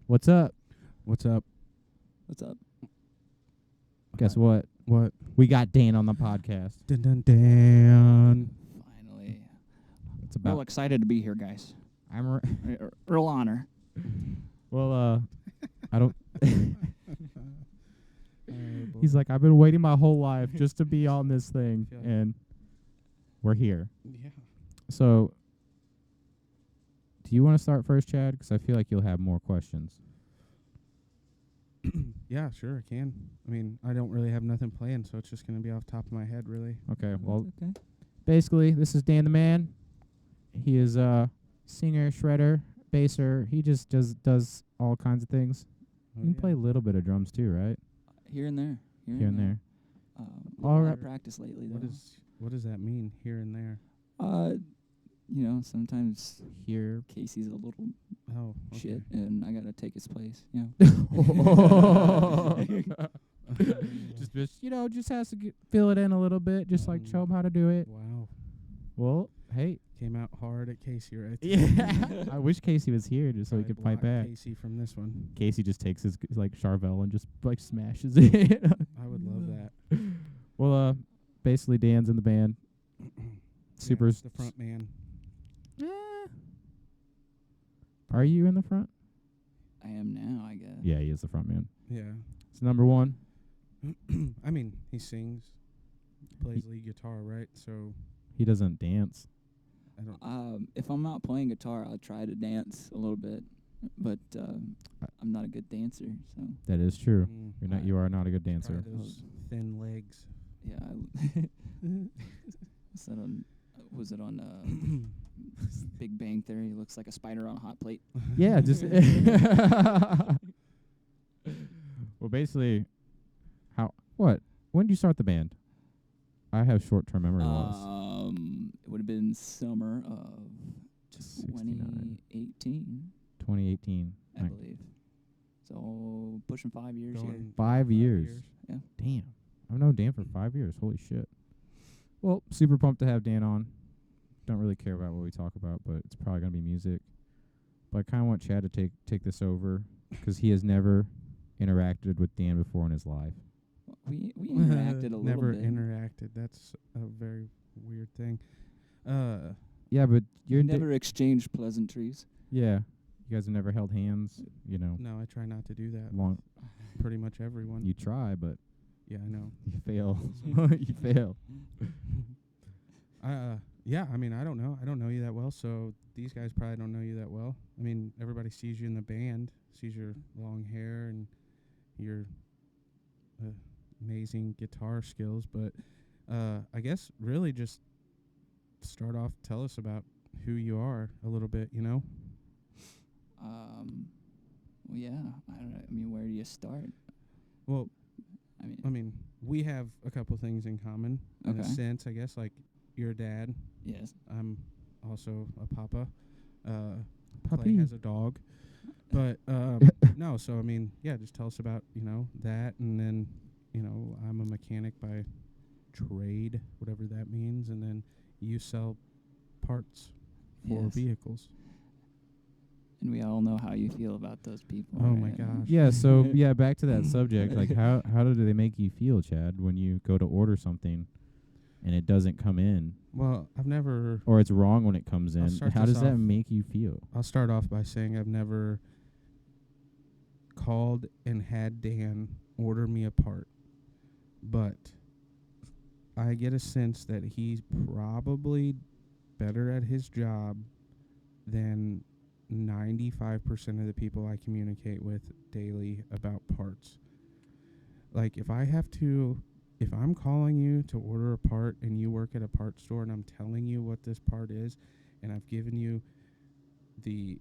What's up? What's up? What's up? Guess what? What? We got Dan on the podcast. Dun dun dun. Finally. It's Real about. excited to be here, guys. I'm. Real honor. Well, I don't. boy. He's like, I've been waiting my whole life just to be on this thing, Yeah. and we're here. Yeah. So, do you want to start first, Chad? Because I feel like you'll have more questions. Yeah, sure, I can. I mean, I don't really have nothing planned, so it's just going to be off the top of my head, really. Okay. Well, okay. basically, this is Dan the Man. He is a singer, shredder, basser. He just does all kinds of things. Oh, You can yeah. play a little bit of drums too, right? Here and there. Here and there. All All right. right. Practice lately, What though. what does that mean, here and there? Sometimes Here. Casey's a little Oh, okay. shit, and I gotta take his place. Yeah. just has to fill it in a little bit, just like show him how to do it. Wow. Well, hey, Came out hard at Casey right there. yeah. I wish Casey was here just so he I could fight blocked back. Casey from this one. Casey just takes his Charvel and just smashes it. I would love that. Well, basically Dan's in the band. Super. Yeah, the front man. Are you in the front? I am now, I guess. Yeah, he is the front man. Yeah. It's number one. I mean, he sings, plays lead guitar, right? So He doesn't dance. I don't. If I'm out playing guitar, I'll try to dance a little bit, but I'm not a good dancer. So That is true. Mm, You are not a good try dancer. those thin legs. yeah. Was it on Big Bang Theory? He looks like a spider on a hot plate. Yeah, just. Well, basically, when did you start the band? I have short-term memory loss. It would have been summer of 69. 2018, 2018. I believe. So pushing 5 years here. Going 5 years. Yeah. Damn. I've known Dan for 5 years. Holy shit. Well, super pumped to have Dan on. Don't really care about what we talk about, but it's probably going to be music. But I kind of want Chad to take this over because he has never interacted with Dan before in his life. We interacted a little Never bit. interacted. That's a very weird thing. Yeah, but We you're never exchanged pleasantries. yeah. You guys have never held hands, No, I try not to do that. long. Pretty much everyone. You try, but Yeah, I know. you fail. You fail. Yeah, I mean, I don't know. I don't know you that well, so these guys probably don't know you that well. I mean, everybody sees you in the band, sees your long hair and your amazing guitar skills, but I guess really just start off, tell us about who you are a little bit, Well, yeah. I mean, where do you start? Well, I I mean, mean, we have a couple things in common in a Okay. sense, I guess, like you're a dad. yes. I'm also a papa. Clay Puppy. has a dog. But no, so I mean, yeah, just tell us about, that, and then, I'm a mechanic by trade, whatever that means, and then you sell parts for Yes. vehicles. And we all know how you feel about those people. Oh my right? gosh. Yeah, so back to that subject. Like how do they make you feel, Chad, when you go to order something and it doesn't come in, Well, I've never or it's wrong when it comes in? start How this does that off. make you feel? I'll start off by saying I've never called and had Dan order me a part, but I get a sense that he's probably better at his job than 95% of the people I communicate with daily about parts. Like if I'm calling you to order a part and you work at a parts store and I'm telling you what this part is and I've given you the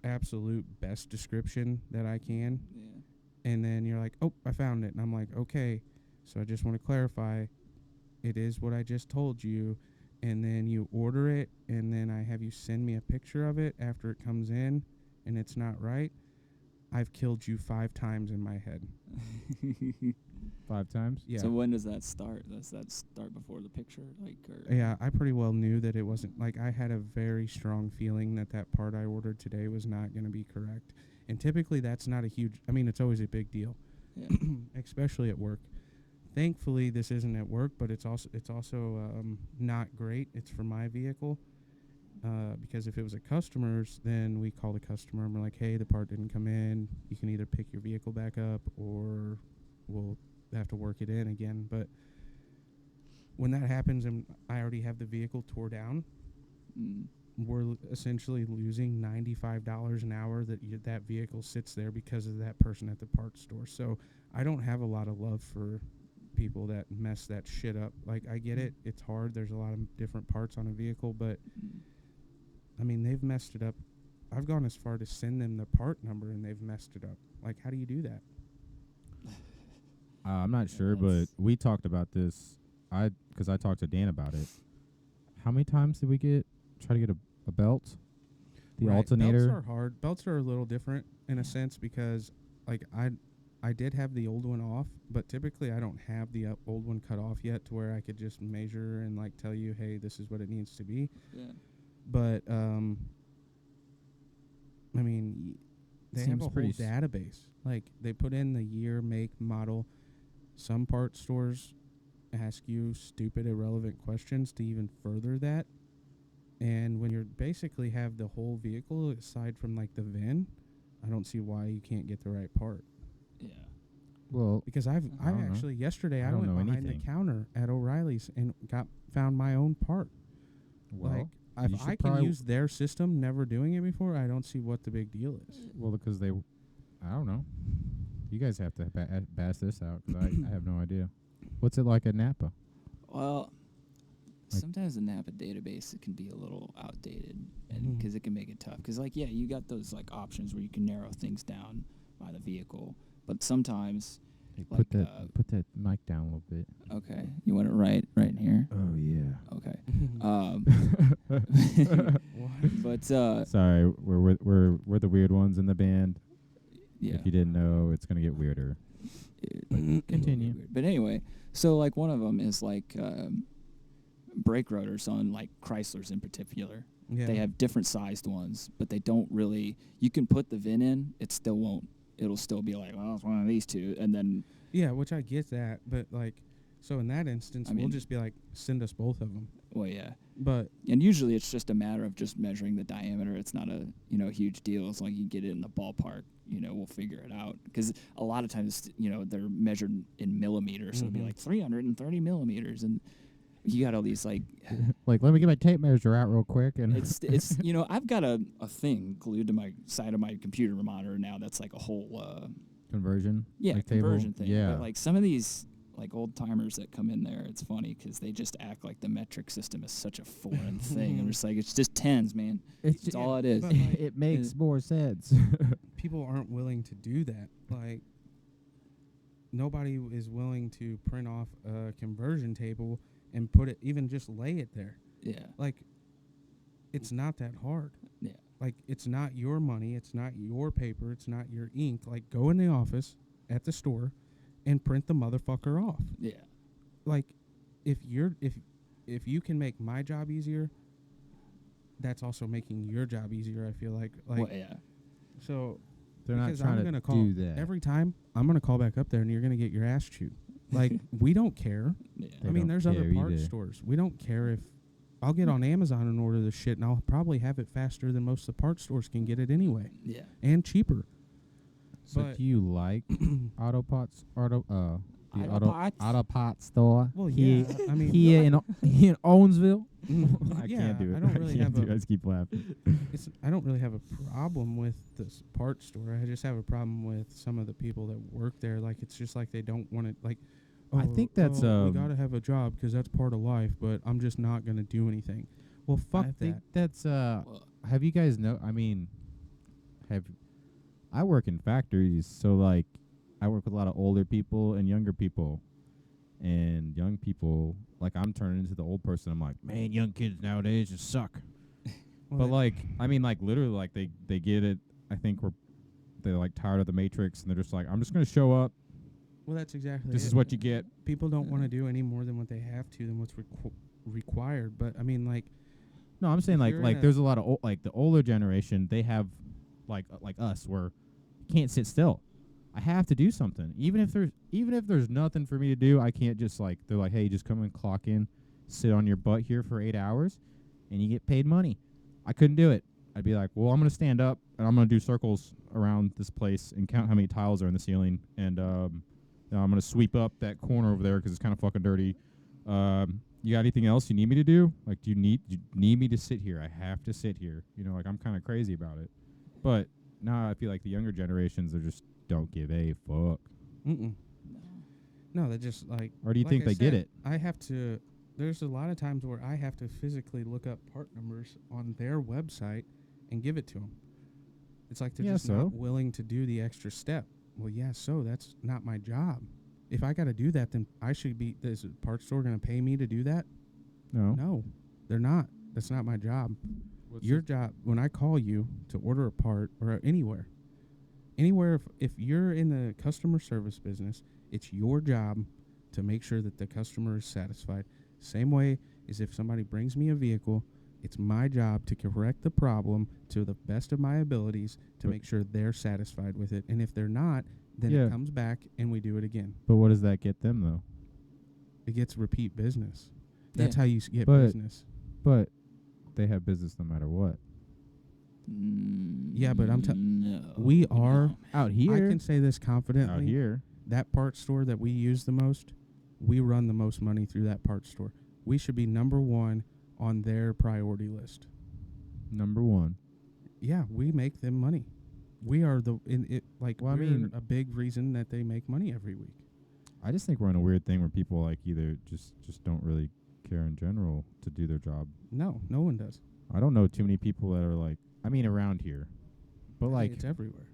absolute best description that I can, Yeah. and then you're like, oh, I found it. And I'm like, okay, so I just want to clarify, it is what I just told you. And then you order it, and then I have you send me a picture of it after it comes in, and it's not right. I've killed you 5 times in my head. 5 times? Yeah. So when does that start? Does that start before the picture, or? Yeah, I pretty well knew that it wasn't, like, I had a very strong feeling that part I ordered today was not going to be correct. And typically that's not a huge, I mean, it's always a big deal, Yeah. especially at work. Thankfully, this isn't at work, but it's also not great. It's for my vehicle. Because if it was a customer's, then we call the customer and we're like, hey, the part didn't come in. You can either pick your vehicle back up or we'll have to work it in again. But when that happens and I already have the vehicle tore down, we're essentially losing $95 an hour that that vehicle sits there because of that person at the parts store. So I don't have a lot of love for people that mess that shit up. Like, I get it. It's hard. There's a lot of different parts on a vehicle, but I mean, they've messed it up. I've gone as far to send them the part number and they've messed it up. Like, how do you do that? I'm not sure, but we talked about this. Because I talked to Dan about it. How many times did we try to get a belt? The Right. alternator. Belts are hard. Belts are a little different in a sense because, like, I did have the old one off, but typically I don't have the old one cut off yet to where I could just measure and, like, tell you, hey, this is what it needs to be. Yeah. But, I mean, they have Seems a whole pretty database. Like, they put in the year, make, model. Some part stores ask you stupid, irrelevant questions to even further that. And when you basically have the whole vehicle, aside from, like, the VIN, I don't see why you can't get the right part. Yeah. Well, Because I don't know. actually, yesterday, I I don't went know behind anything. the counter at O'Reilly's and found my own part. well, Like, you if should I can probably- use their system, never doing it before, I don't see what the big deal is. well, because I don't know. You guys have to bass this out because I have no idea. What's it like at Napa? Well, Like- sometimes the Napa database, it can be a little outdated, and because it can make it tough. Because, like, yeah, you got those, like, options where you can narrow things down by the vehicle, but sometimes, Hey, like, put that mic down a little bit. okay, you want it right in here. Oh yeah. Okay. What? But Sorry, we're the weird ones in the band. yeah. If you didn't know, it's gonna get weirder. Continue. But anyway, so, like, one of them is, like, brake rotors on, like, Chryslers in particular. Yeah. They have different sized ones, but they don't really. You can put the VIN in, it still won't. It'll still be like, well, it's one of these two, and then Yeah, which I get that, but, like, so in that instance, I we'll mean- just be like, send us both of them. well, yeah. But And usually it's just a matter of just measuring the diameter. It's not a huge deal as long as you get it in the ballpark. We'll figure it out because a lot of times they're measured in millimeters, so it'll be Mhm. like 330 millimeters, and you got all these like Like, let me get my tape measure out real quick, and it's I've got a thing glued to my side of my computer monitor now that's like a whole conversion. like table. conversion thing. Yeah. But like some of these like old timers that come in there, it's funny because they just act like the metric system is such a foreign thing. I'm just like, it's just tens, man. It's all it is. but, like, it makes more sense. people aren't willing to do that. Like, nobody is willing to print off a conversion table and put it, even just lay it there. Yeah. Like, it's not that hard. Yeah. Like, it's not your money. It's not your paper. It's not your ink. Like, go in the office at the store and print the motherfucker off. Yeah. Like, if you can make my job easier, that's also making your job easier, I feel like. Well, yeah. So They're not because trying I'm to gonna call do that. every time I'm gonna call back up there and you're gonna get your ass chewed. Like, we don't care. Yeah. They I mean, don't there's other care parts either. stores. We don't care if I'll get on Amazon and order this shit, and I'll probably have it faster than most of the parts stores can get it anyway, Yeah. and cheaper. So But- do you like Autopots? The Autopots? Autopot store. Well, here, yeah. I mean, here in Owensville. I yeah, can't do it. I don't really have do it. I a. just keep laughing. I don't really have a problem with this parts store. I just have a problem with some of the people that work there. Like, it's just like they don't want to. Like, I think that's, we gotta have a job because that's part of life. But I'm just not gonna do anything. Well, fuck I that. think that's Well, have you guys I mean, I work in factories, so like I work with a lot of older people and younger people. And young people, like, I'm turning into the old person. I'm like, man, young kids nowadays just suck. Well, But that- like, I mean, like, literally, like, they get it. I think they're like tired of the Matrix, and they're just like, I'm just gonna show up. well, that's exactly. This it. is what you get. People don't want to do any more than what they have to than what's required. But I mean, like, No, I'm saying If like you're in a- there's a lot of like the older generation. They have like us where can't sit still. I have to do something. Even if there's nothing for me to do, I can't just like they're like, hey, just come and clock in, sit on your butt here for 8 hours, and you get paid money. I couldn't do it. I'd be like, well, I'm gonna stand up and I'm gonna do circles around this place and count how many tiles are in the ceiling, and I'm gonna sweep up that corner over there because it's kind of fucking dirty. You got anything else you need me to do? Like, do you need me to sit here? I have to sit here. You know, like I'm kind of crazy about it. But now I feel like the younger generations, they just don't give a fuck. Mm-mm. No, they just like. Or do you like think I they get said, it? I have to. There's a lot of times where I have to physically look up part numbers on their website and give it to them. It's like they're Yeah, just so? not willing to do the extra step. Well, yeah, so that's not my job. If I got to do that, then I should be. Is the parts store going to pay me to do that? No. No, they're not. That's not my job. Your job, when I call you to order a part or anywhere, if you're in the customer service business, it's your job to make sure that the customer is satisfied. Same way as if somebody brings me a vehicle, it's my job to correct the problem to the best of my abilities to But- make sure they're satisfied with it. And if they're not, then Yeah. it comes back and we do it again. But what does that get them though? It gets repeat business. That's how you get But- business. But they have business no matter what. Yeah, but I'm no, we are- no. Out I here. can say this confidently. Out here. That parts store that we use the most, we run the most money through that parts store. We should be number one on their priority list. Number one. Yeah, we make them money. We are Well, I we're mean- a big reason that they make money every week. I just think we're in a weird thing where people like either just don't really care in general to do their job. No one does. I don't know too many people that are like, I mean, around here. But I think like, it's everywhere.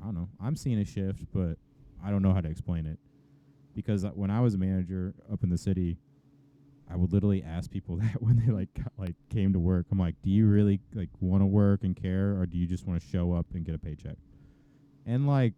I don't know. I'm seeing a shift, but I don't know how to explain it. Because when I was a manager up in the city, I would literally ask people that when they came to work. I'm like, do you really like want to work and care, or do you just want to show up and get a paycheck? And like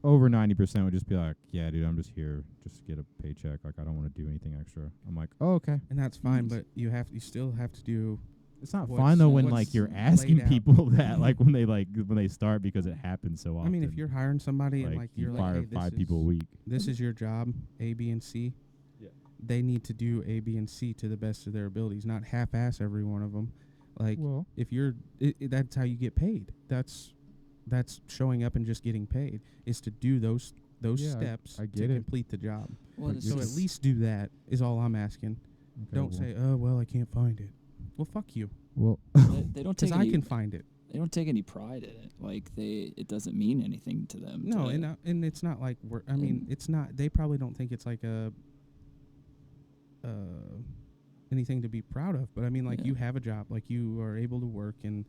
over 90% would just be like, yeah, dude, I'm just here just to get a paycheck. Like I don't want to do anything extra. I'm like, oh, okay. And that's fine, but you still have to do. It's not What's- fine though when what's like you're laid asking out. people that like when they start because it happens so often. I mean, if you're hiring somebody and like you're you like, fire hey, five people a week. this is your job, A, B, and C. Yeah. They need to do A, B, and C to the best of their abilities, not half-ass every one of them. Like, Well, if you're, that's how you get paid. That's showing up and just getting paid, is to do those Yeah, steps I to get it. complete the job. Well, But it's So at just- least do that is all I'm asking. okay, Don't well, say, oh, well, I can't find it. Well, fuck you, well, they don't because take I any, can find it. they don't take any pride in it. Like it doesn't mean anything to them. No, to, and it's not like I mean, And- it's not. They probably don't think it's like anything to be proud of. But I mean, like Yeah. you have a job, like you are able to work, and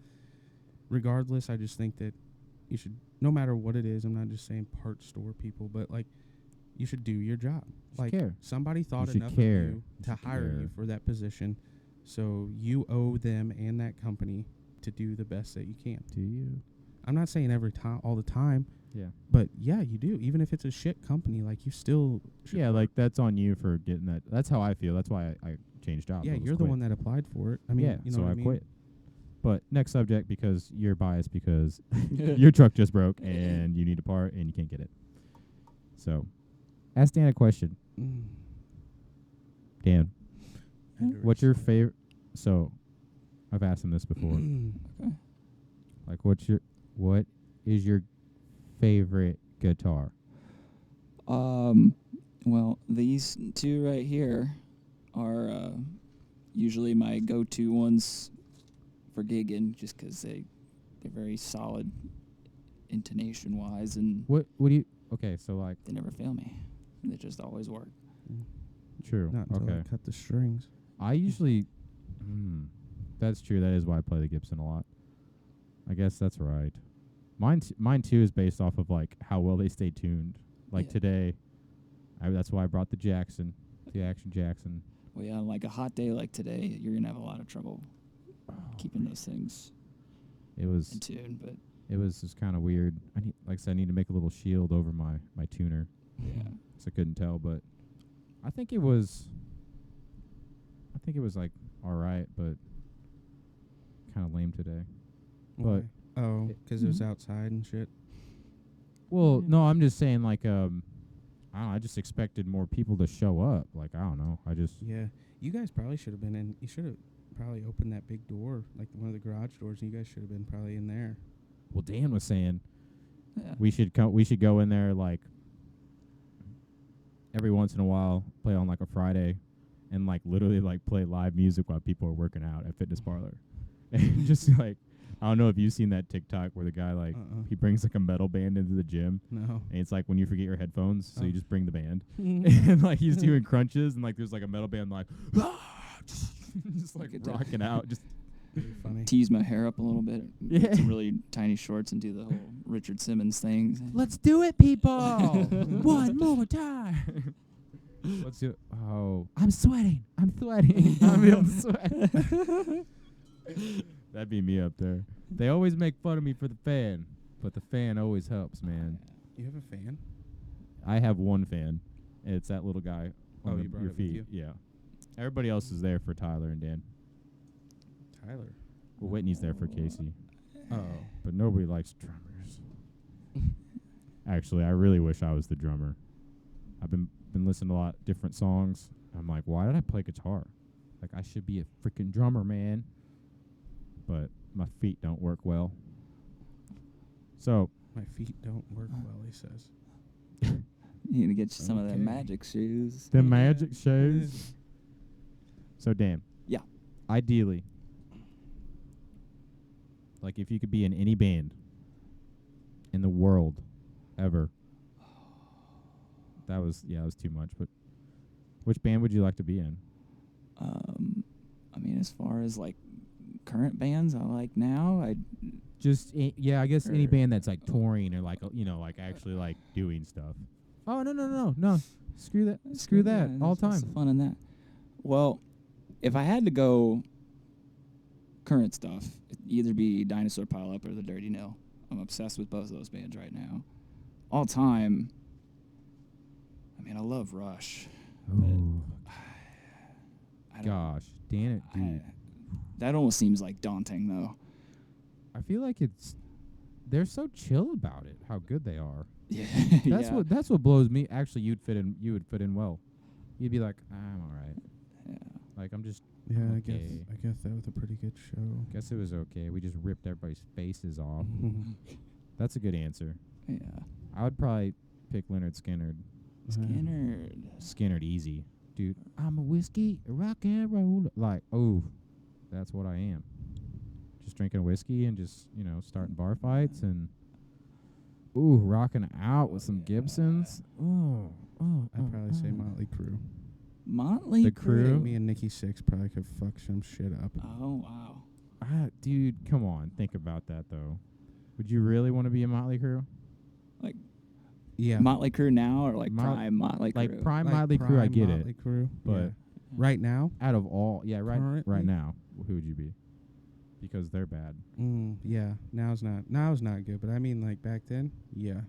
regardless, I just think that you should, no matter what it is. I'm not just saying parts store people, but like you should do your job. should Like care. somebody thought should enough care. of you You to should hire you care. for that position, so you owe them and that company to do the best that you can. do you? I'm not saying every time, all the time. Yeah. But yeah, you do. Even if it's a shit company, like you still should Yeah, work. like that's on you for getting that. That's how I feel. That's why I changed jobs. Yeah, I just you're the quit. one that applied for it. I mean, yeah, you know so what I I mean? quit. But next subject, because you're biased because your truck just broke and you need a part and you can't get it. So, ask Dan a question. Mm. Dan, Had to what's your restart. favorite? So, I've asked him this before. Like, what is your favorite guitar? Well, these two right here are usually my go-to ones for gigging, just 'cause they're very solid intonation-wise, and What do you? Okay, so like, they never fail me. They just always work. true. Not until Okay, I cut the strings. I usually. That's true. That is why I play the Gibson a lot. I guess that's right. Mine too is based off of like how well they stay tuned. Like Yeah. today, that's why I brought the Jackson, the Action Jackson. Well, yeah, on like a hot day like today, you're gonna have a lot of trouble keeping those things It in was tune. But just kind of weird. I said, I need to make a little shield over my tuner, yeah, so I couldn't tell. But I think it was like all right, but kind of lame today. But Why? Oh, it- 'cause it was Mhm. outside and shit. Well, Yeah. no, I'm just saying like I don't know, I just expected more people to show up. Like I don't know. I just Yeah, you guys probably should have been in. You should have probably opened that big door, like one of the garage doors, and you guys should have been probably in there. well, Dan was saying Yeah. we should go in there like every once in a while, play on like a Friday, and like literally like play live music while people are working out at fitness parlor, and just like I don't know if you've seen that TikTok where the guy like he brings like a metal band into the gym, No. and it's like when you forget your headphones, so you Oh. just bring the band, That's and like he's doing crunches, and like there's like a metal band like just like Get to- rocking out, just funny. Tease my hair up a little bit. Yeah. Get some really tiny shorts and do the whole Richard Simmons thing. let's do it, people, one more time. Let's do it. Oh, I'm sweating. I'm sweating. That'd be me up there. They always make fun of me for the fan, but the fan always helps, man. You have a fan? I have one fan. And it's that little guy Oh, on you brought your it with feet. you? Yeah. Everybody else is there for Tyler and Dan. Tyler. Well, Whitney's there for Casey, Oh. but nobody likes drummers. Actually, I really wish I was the drummer. I've been listening to a lot of different songs. I'm like, why did I play guitar? Like, I should be a freaking drummer, man. But my feet don't work well. So, My feet don't work well, he says. You need to get you some of Okay. them magic shoes. the magic shows. So, Dan. Yeah. Ideally, like if you could be in any band in the world ever, that was too much. But which band would you like to be in? I mean, as far as like current bands I like now, I Just I guess any Or- band that's like touring or like like actually like doing stuff. Oh no! Screw that! Screw that! All what's time. the fun in that? Well, if I had to go current stuff, it'd either be Dinosaur Pile Up or The Dirty Nil. I'm obsessed with both of those bands right now. All time, I mean, I love Rush. Oh I don't- gosh, damn it, dude! that almost seems like daunting, though. I feel like they're so chill about it. How good they are. Yeah, That's what blows me. Actually, you would fit in well. You'd be like, I'm all right. Yeah. Like I'm just. Yeah, Okay. I guess that was a pretty good show. Guess it was okay. We just ripped everybody's faces off. That's a good answer. Yeah. I would probably pick Leonard Skinner. Skinner. Skinner easy, dude. I'm a whiskey, a rock and roll. Like, oh, that's what I am. Just drinking whiskey and just starting bar fights and rocking out with some Gibsons. I'd probably say Motley Crue. Motley The Crue? Me and Nikki Sixx probably could fuck some shit up. Oh wow. Dude, come on, think about that though. Would you really want to be a Motley Crue? Yeah. Motley Crue now or like Mot- prime Motley Crue? Like prime Like Motley Crue, I prime get Motley it. Crue, But yeah. Right now? out of all, right Currently? now, who would you be? Because they're bad. Yeah. Now's not good, but I mean like back then, yeah.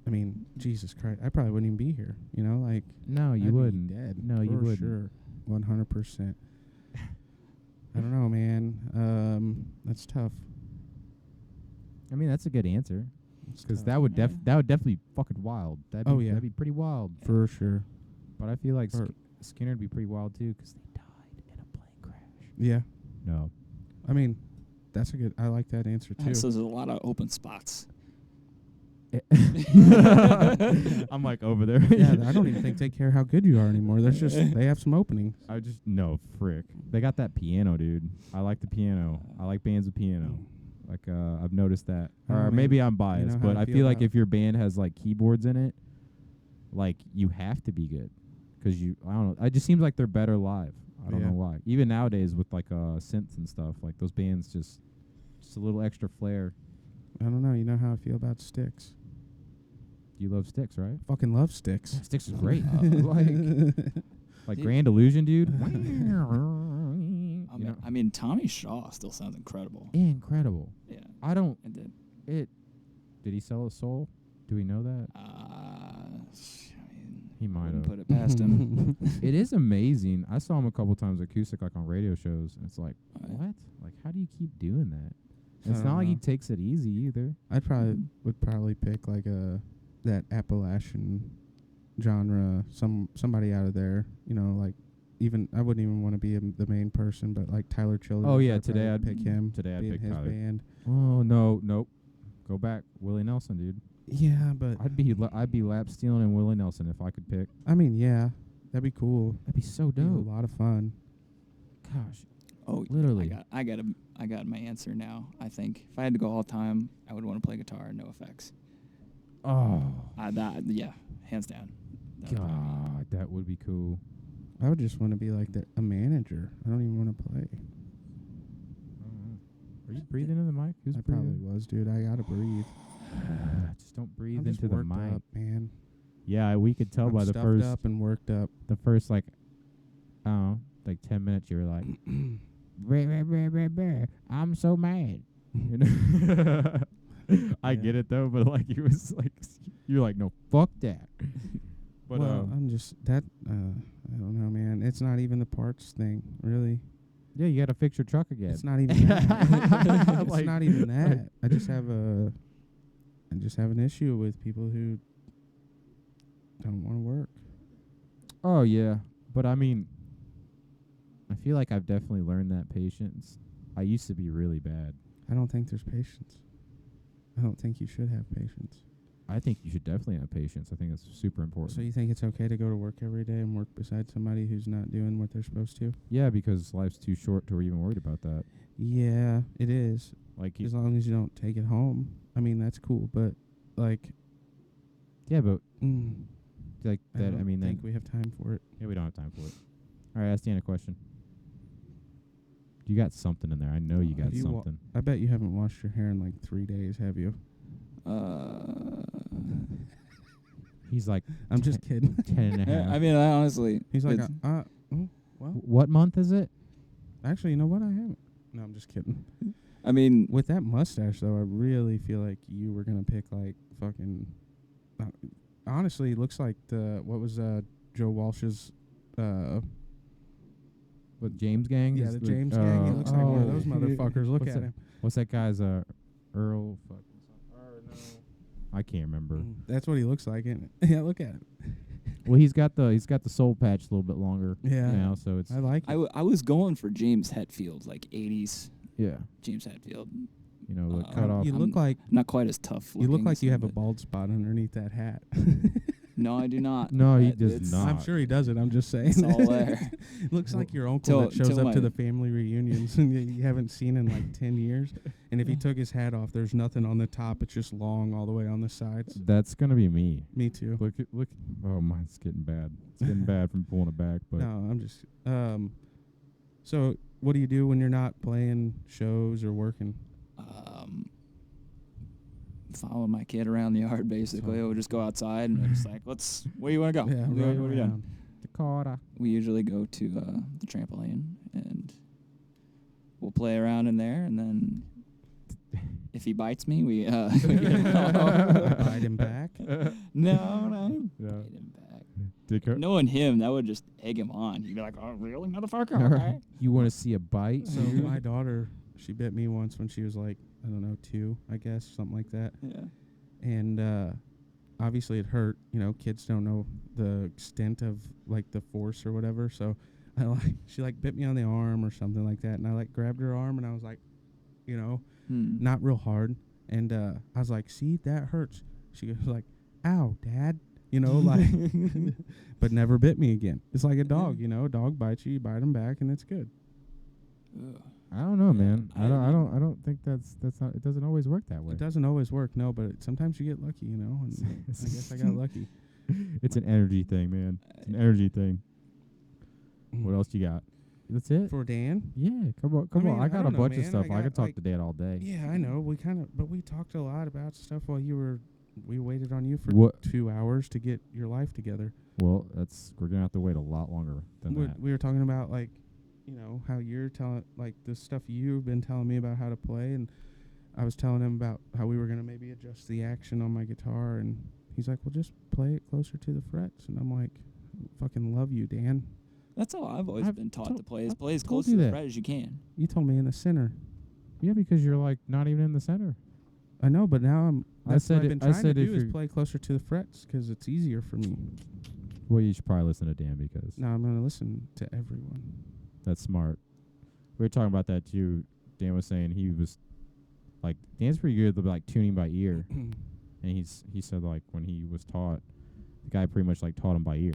I mean, Jesus Christ, I probably wouldn't even be here. Like No, you I'd be wouldn't. dead. No, you for wouldn't. Sure, 100%. I don't know, man. That's tough. I mean, that's a good answer. It's Because tough. that would Yeah. that would definitely be fucking wild. Oh, yeah. That'd be pretty wild. for sure. But I feel like Or- Skinner'd be pretty wild too, 'cause they died in a plane crash. Yeah. No. I mean, that's a good. I like that answer too. So there's a lot of open spots. I'm like over there. Yeah, I don't even think they care how good you are anymore. There's just they have some openings. I just no frick. They got that piano, dude. I like the piano. I like bands with piano. Like I've noticed that. Oh, Or man. maybe I'm You biased, know how but I I feel feel like about- if your band has like keyboards in it, like you have to be good. 'Cause I don't know. It just seems like they're better live. I don't Yeah. know why. Even nowadays with like synths and stuff, like those bands just a little extra flair. I don't know. You know how I feel about Styx. You love Styx, right? Fucking love Styx. Styx is great. like Grand Illusion, dude. You know? I mean, Tommy Shaw still sounds incredible. Incredible. Yeah. I don't. And then, Did he sell his soul? Do we know that? I mean, He might wouldn't have. put it past him. It is amazing. I saw him a couple times acoustic, like on radio shows, and it's like, Right. what? Like, how do you keep doing that? It's I not don't like he know. takes it easy either. I would probably pick like that Appalachian genre, somebody out of there. You know, like even I wouldn't even want to be the main person, but like Tyler Childers. Oh yeah, I'd today probably I'd pick him. Today I'd be in pick his Tyler. band. Oh no, nope. Go back, Willie Nelson, dude. Yeah, but I'd be lap stealing and Willie Nelson if I could pick. I mean, yeah, that'd be cool. That'd be so Be a dope. lot of fun. Gosh, Oh, literally. I got my answer now. I think if I had to go all time, I would want to play guitar and no effects. Oh Yeah, hands down. That would be me. God, that would be cool. I would just want to be like a manager. I don't even want to play. Are you breathing in the mic? Who's I probably breathing? was, dude. I gotta breathe. Just don't breathe I'm just into the worked mic. up, man. Yeah, we could tell I'm by the stuffed first up and worked up. like I don't know, like 10 minutes you were like "Brr, brr, brr, brr, brr, I'm so mad." You know? I Yeah. get it though, but like you was like you're like, no, fuck that. But well, I'm just that. I don't know, man. It's not even the parts thing, really. yeah, you gotta fix your truck again. It's not even that. It's Like- not even that. I just have an issue with people who don't want to work. Oh yeah, but I mean, I feel like I've definitely learned that patience. I used to be really bad. I don't think there's patience. I don't think you should have patience. I think you should definitely have patience. I think that's super important. So you think it's okay to go to work every day and work beside somebody who's not doing what they're supposed to? Yeah, because life's too short to even worried about that. Yeah, it is. Like, As long as you don't take it home. I mean, that's cool, but like, yeah, but like I that. don't I mean, then think we have time for it. yeah, we don't have time for it. All right, ask Dan a question. You got something in there. I know you got Have you wa- something. I bet you haven't washed your hair in like 3 days, have you? He's like I'm just kidding. 10 and a half. I mean, I honestly. He's like, it's- well, What month is it? actually, you know what? I haven't. No, I'm just kidding. I mean, With that mustache, though, I really feel like you were gonna pick like fucking. Honestly, it looks like what was Joe Walsh's. With James Gang? Yeah, Is the James Gang. It looks like one of those motherfuckers. Look What's at that? him. What's that guy's Earl? Fuck. I can't remember. That's what he looks like, isn't it? Yeah, look at him. Well, he's got the soul patch a little bit longer. Yeah. Now, so it's I like it. I was going for James Hetfield, like 80s yeah. James Hetfield. You know, the Uh, cut off. You I'm look like Not quite as tough. you look looking like as you him, have a but- bald spot underneath that hat. No, I do not. No, he That- does it's- not. I'm sure he doesn't. I'm just saying. It's all there. Looks like your uncle Till- that shows till up my- to the family reunions and you haven't seen in like 10 years. And if he took his hat off, there's nothing on the top. It's just long all the way on the sides. That's gonna be me. Me too. Look. Oh, mine's getting bad. It's getting bad from pulling it back. But No, I'm just. So what do you do when you're not playing shows or working? Follow my kid around the yard, basically. I would just go outside and we're just like, where do you want to go? Yeah, what run are you doing? around. Dakota. We usually go to the trampoline and we'll play around in there, and then if he bites me, we Bite him back. no, Yeah. bite him back. Dakota. Knowing him, that would just egg him on. He'd be like, "Oh, really, motherfucker? Okay." You want to see a bite? So my daughter, she bit me once when she was like, I don't know, 2, I guess, something like that. Yeah. And obviously it hurt. You know, kids don't know the extent of like the force or whatever. So she like bit me on the arm or something like that, and I like grabbed her arm and I was like, you know, not real hard. And I was like, see, that hurts. She goes like, ow, Dad. You know, like, but never bit me again. It's like a dog, you know, a dog bites you, you bite him back, and it's good. Ugh. I don't know, man. I I don't think that's not. It doesn't always work that way. It doesn't always work, no, but sometimes you get lucky, you know, and I guess I got lucky. It's an energy thing, man. It's an energy thing. What else you got? That's it. For Dan? Yeah, come on. mean, I got a don't know, bunch of man. stuff. I I got, could talk like- to Dan all day. Yeah, I know. But we talked a lot about stuff while we waited on you for What? 2 hours to get your life together. Well, we're gonna have to wait a lot longer than that. We were talking about, like, you know, how you're telling, like, the stuff you've been telling me about how to play, and I was telling him about how we were going to maybe adjust the action on my guitar, and he's like, well, just play it closer to the frets. And I'm like, fucking love you, Dan. That's how I've always I've been taught told- to play. Is I've play as told close you to the that. fret as you can. You told me in the center. Yeah, because you're like not even in the center. I know, but now that's what I've been I trying to said if do is you're- play closer to the frets because it's easier for me. Well, you should probably listen to Dan because Now I'm gonna listen to everyone. that's smart. We were talking about that too. Dan was saying he was like Dan's pretty good at like tuning by ear, and he said like when he was taught, the guy pretty much like taught him by ear.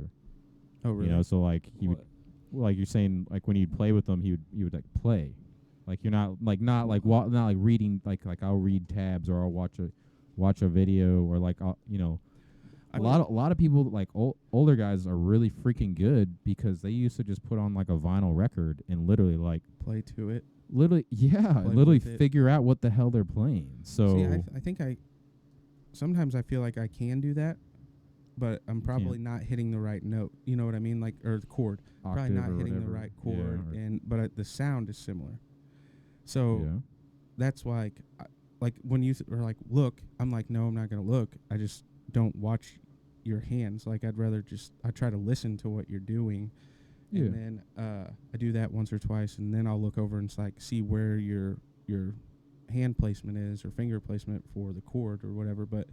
Oh really? You know, so like he would, What? well, like you're saying, like when you'd play with them, he would like play, like you're not like reading like I'll read tabs or I'll watch a video or like I'll, you know. A lot of people like older guys are really freaking good because they used to just put on like a vinyl record and literally Play to it. literally with it. figure out what the hell they're playing. So See, I think sometimes I feel like I can do that, but I'm probably not hitting the right note. You know what I mean? Like, or the chord. Probably octave not or hitting the whatever. right Yeah, chord, but the sound is similar. So yeah. that's why, like when you are like, look, I'm like, no, I'm not gonna look. I just don't watch your hands. Like I try to listen to what you're doing, Yeah. and then I do that once or twice, and then I'll look over and like see where your hand placement is or finger placement for the chord or whatever. But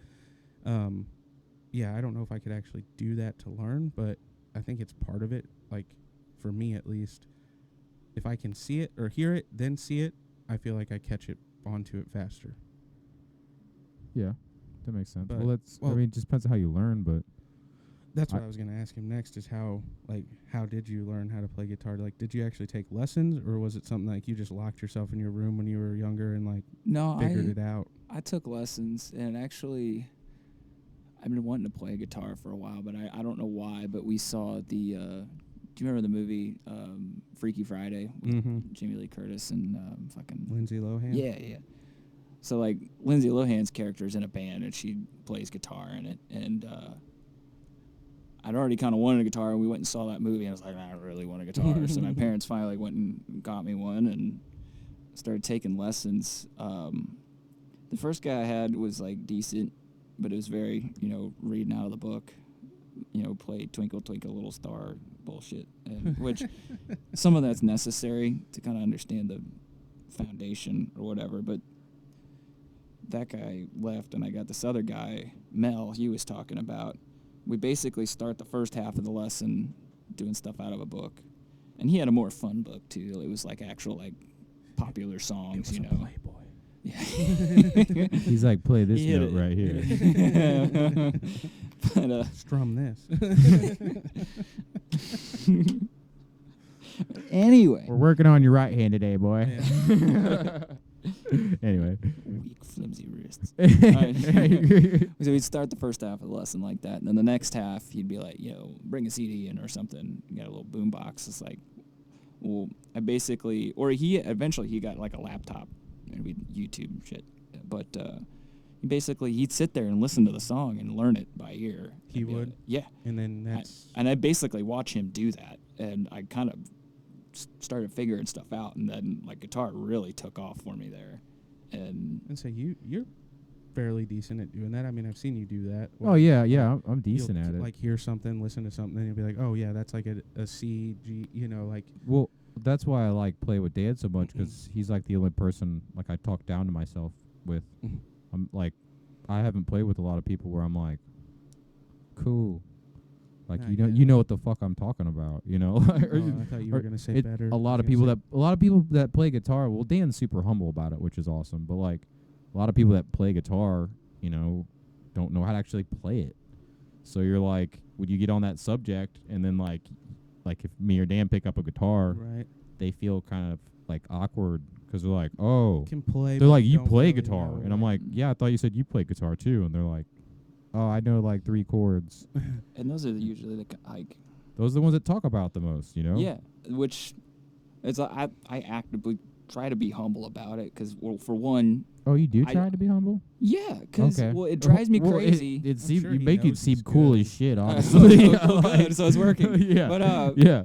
yeah, I don't know if I could actually do that to learn, but I think it's part of it. Like for me at least, if I can see it or hear it, then see it, I feel like I catch it onto it faster. Yeah, that makes sense. But- Well, I mean, it just depends on how you learn, but That's what I was going to ask him next is how did you learn how to play guitar? Like, did you actually take lessons or was it something like you just locked yourself in your room when you were younger and like No, figured it out? I took lessons, and actually, I've been wanting to play guitar for a while, but I don't know why. But we saw the. Do you remember the movie Freaky Friday with Mm-hmm. Jamie Lee Curtis and fucking Lindsay Lohan? yeah. So like Lindsay Lohan's character's in a band and she plays guitar in it, and I'd already kind of wanted a guitar, and we went and saw that movie, and I was like, I don't really want a guitar. So my parents finally went and got me one and started taking lessons. The first guy I had was like decent, but it was very, reading out of the book, play Twinkle Twinkle Little Star bullshit, and which some of that's necessary to kind of understand the foundation or whatever, but that guy left, and I got this other guy, Mel, he was talking about. We basically start the first half of the lesson doing stuff out of a book, and he had a more fun book too. It was like actual like popular songs, Playboy. Yeah. he's like, play this He hit note it. right here. But Strum this. anyway, We're working on your right hand today, boy. Anyway. weak flimsy wrists. Yeah. So he'd start the first half of the lesson like that, and then the next half he'd be like, bring a CD in or something. You got a little boom box. It's like, well, I basically, or he got like a laptop and we'd YouTube shit. But he'd sit there and listen to the song and learn it by ear. He And be would? like, yeah. And then that's And I basically watch him do that, and I kind of started figuring stuff out, and then like guitar really took off for me there. And so you're fairly decent at doing that. I mean, I've seen you do that. Oh yeah, I'm decent You'll at it. Like hear something, listen to something, and you'll be like, oh yeah, that's like a C, G, like. Well, that's why I like play with Dan so much, because he's like the only person like I talk down to myself with. I'm like, I haven't played with a lot of people where I'm like, cool, like Nah, you know what the fuck I'm talking about, Oh, I thought you were gonna say better. A lot of people that play guitar. Well, Dan's super humble about it, which is awesome. But like, a lot of people that play guitar, don't know how to actually play it. So you're like, would you get on that subject, and then like if me or Dan pick up a guitar, Right. they feel kind of like awkward because they're like, oh, Can play. they're but like, you don't play really guitar, know, and I'm like, yeah, I thought you said you play guitar too, and they're like, oh, I know like 3 chords. and those are usually the like Those are the ones that talk about the most, yeah, which it's I actively try to be humble about it because, well, for one, Oh, you do I- try to be humble? yeah, because Okay. well, it drives me Well, crazy. It I'm seem, sure you he make it knows seem he's cool good. as shit, So honestly. good, so it's working. Yeah. But yeah.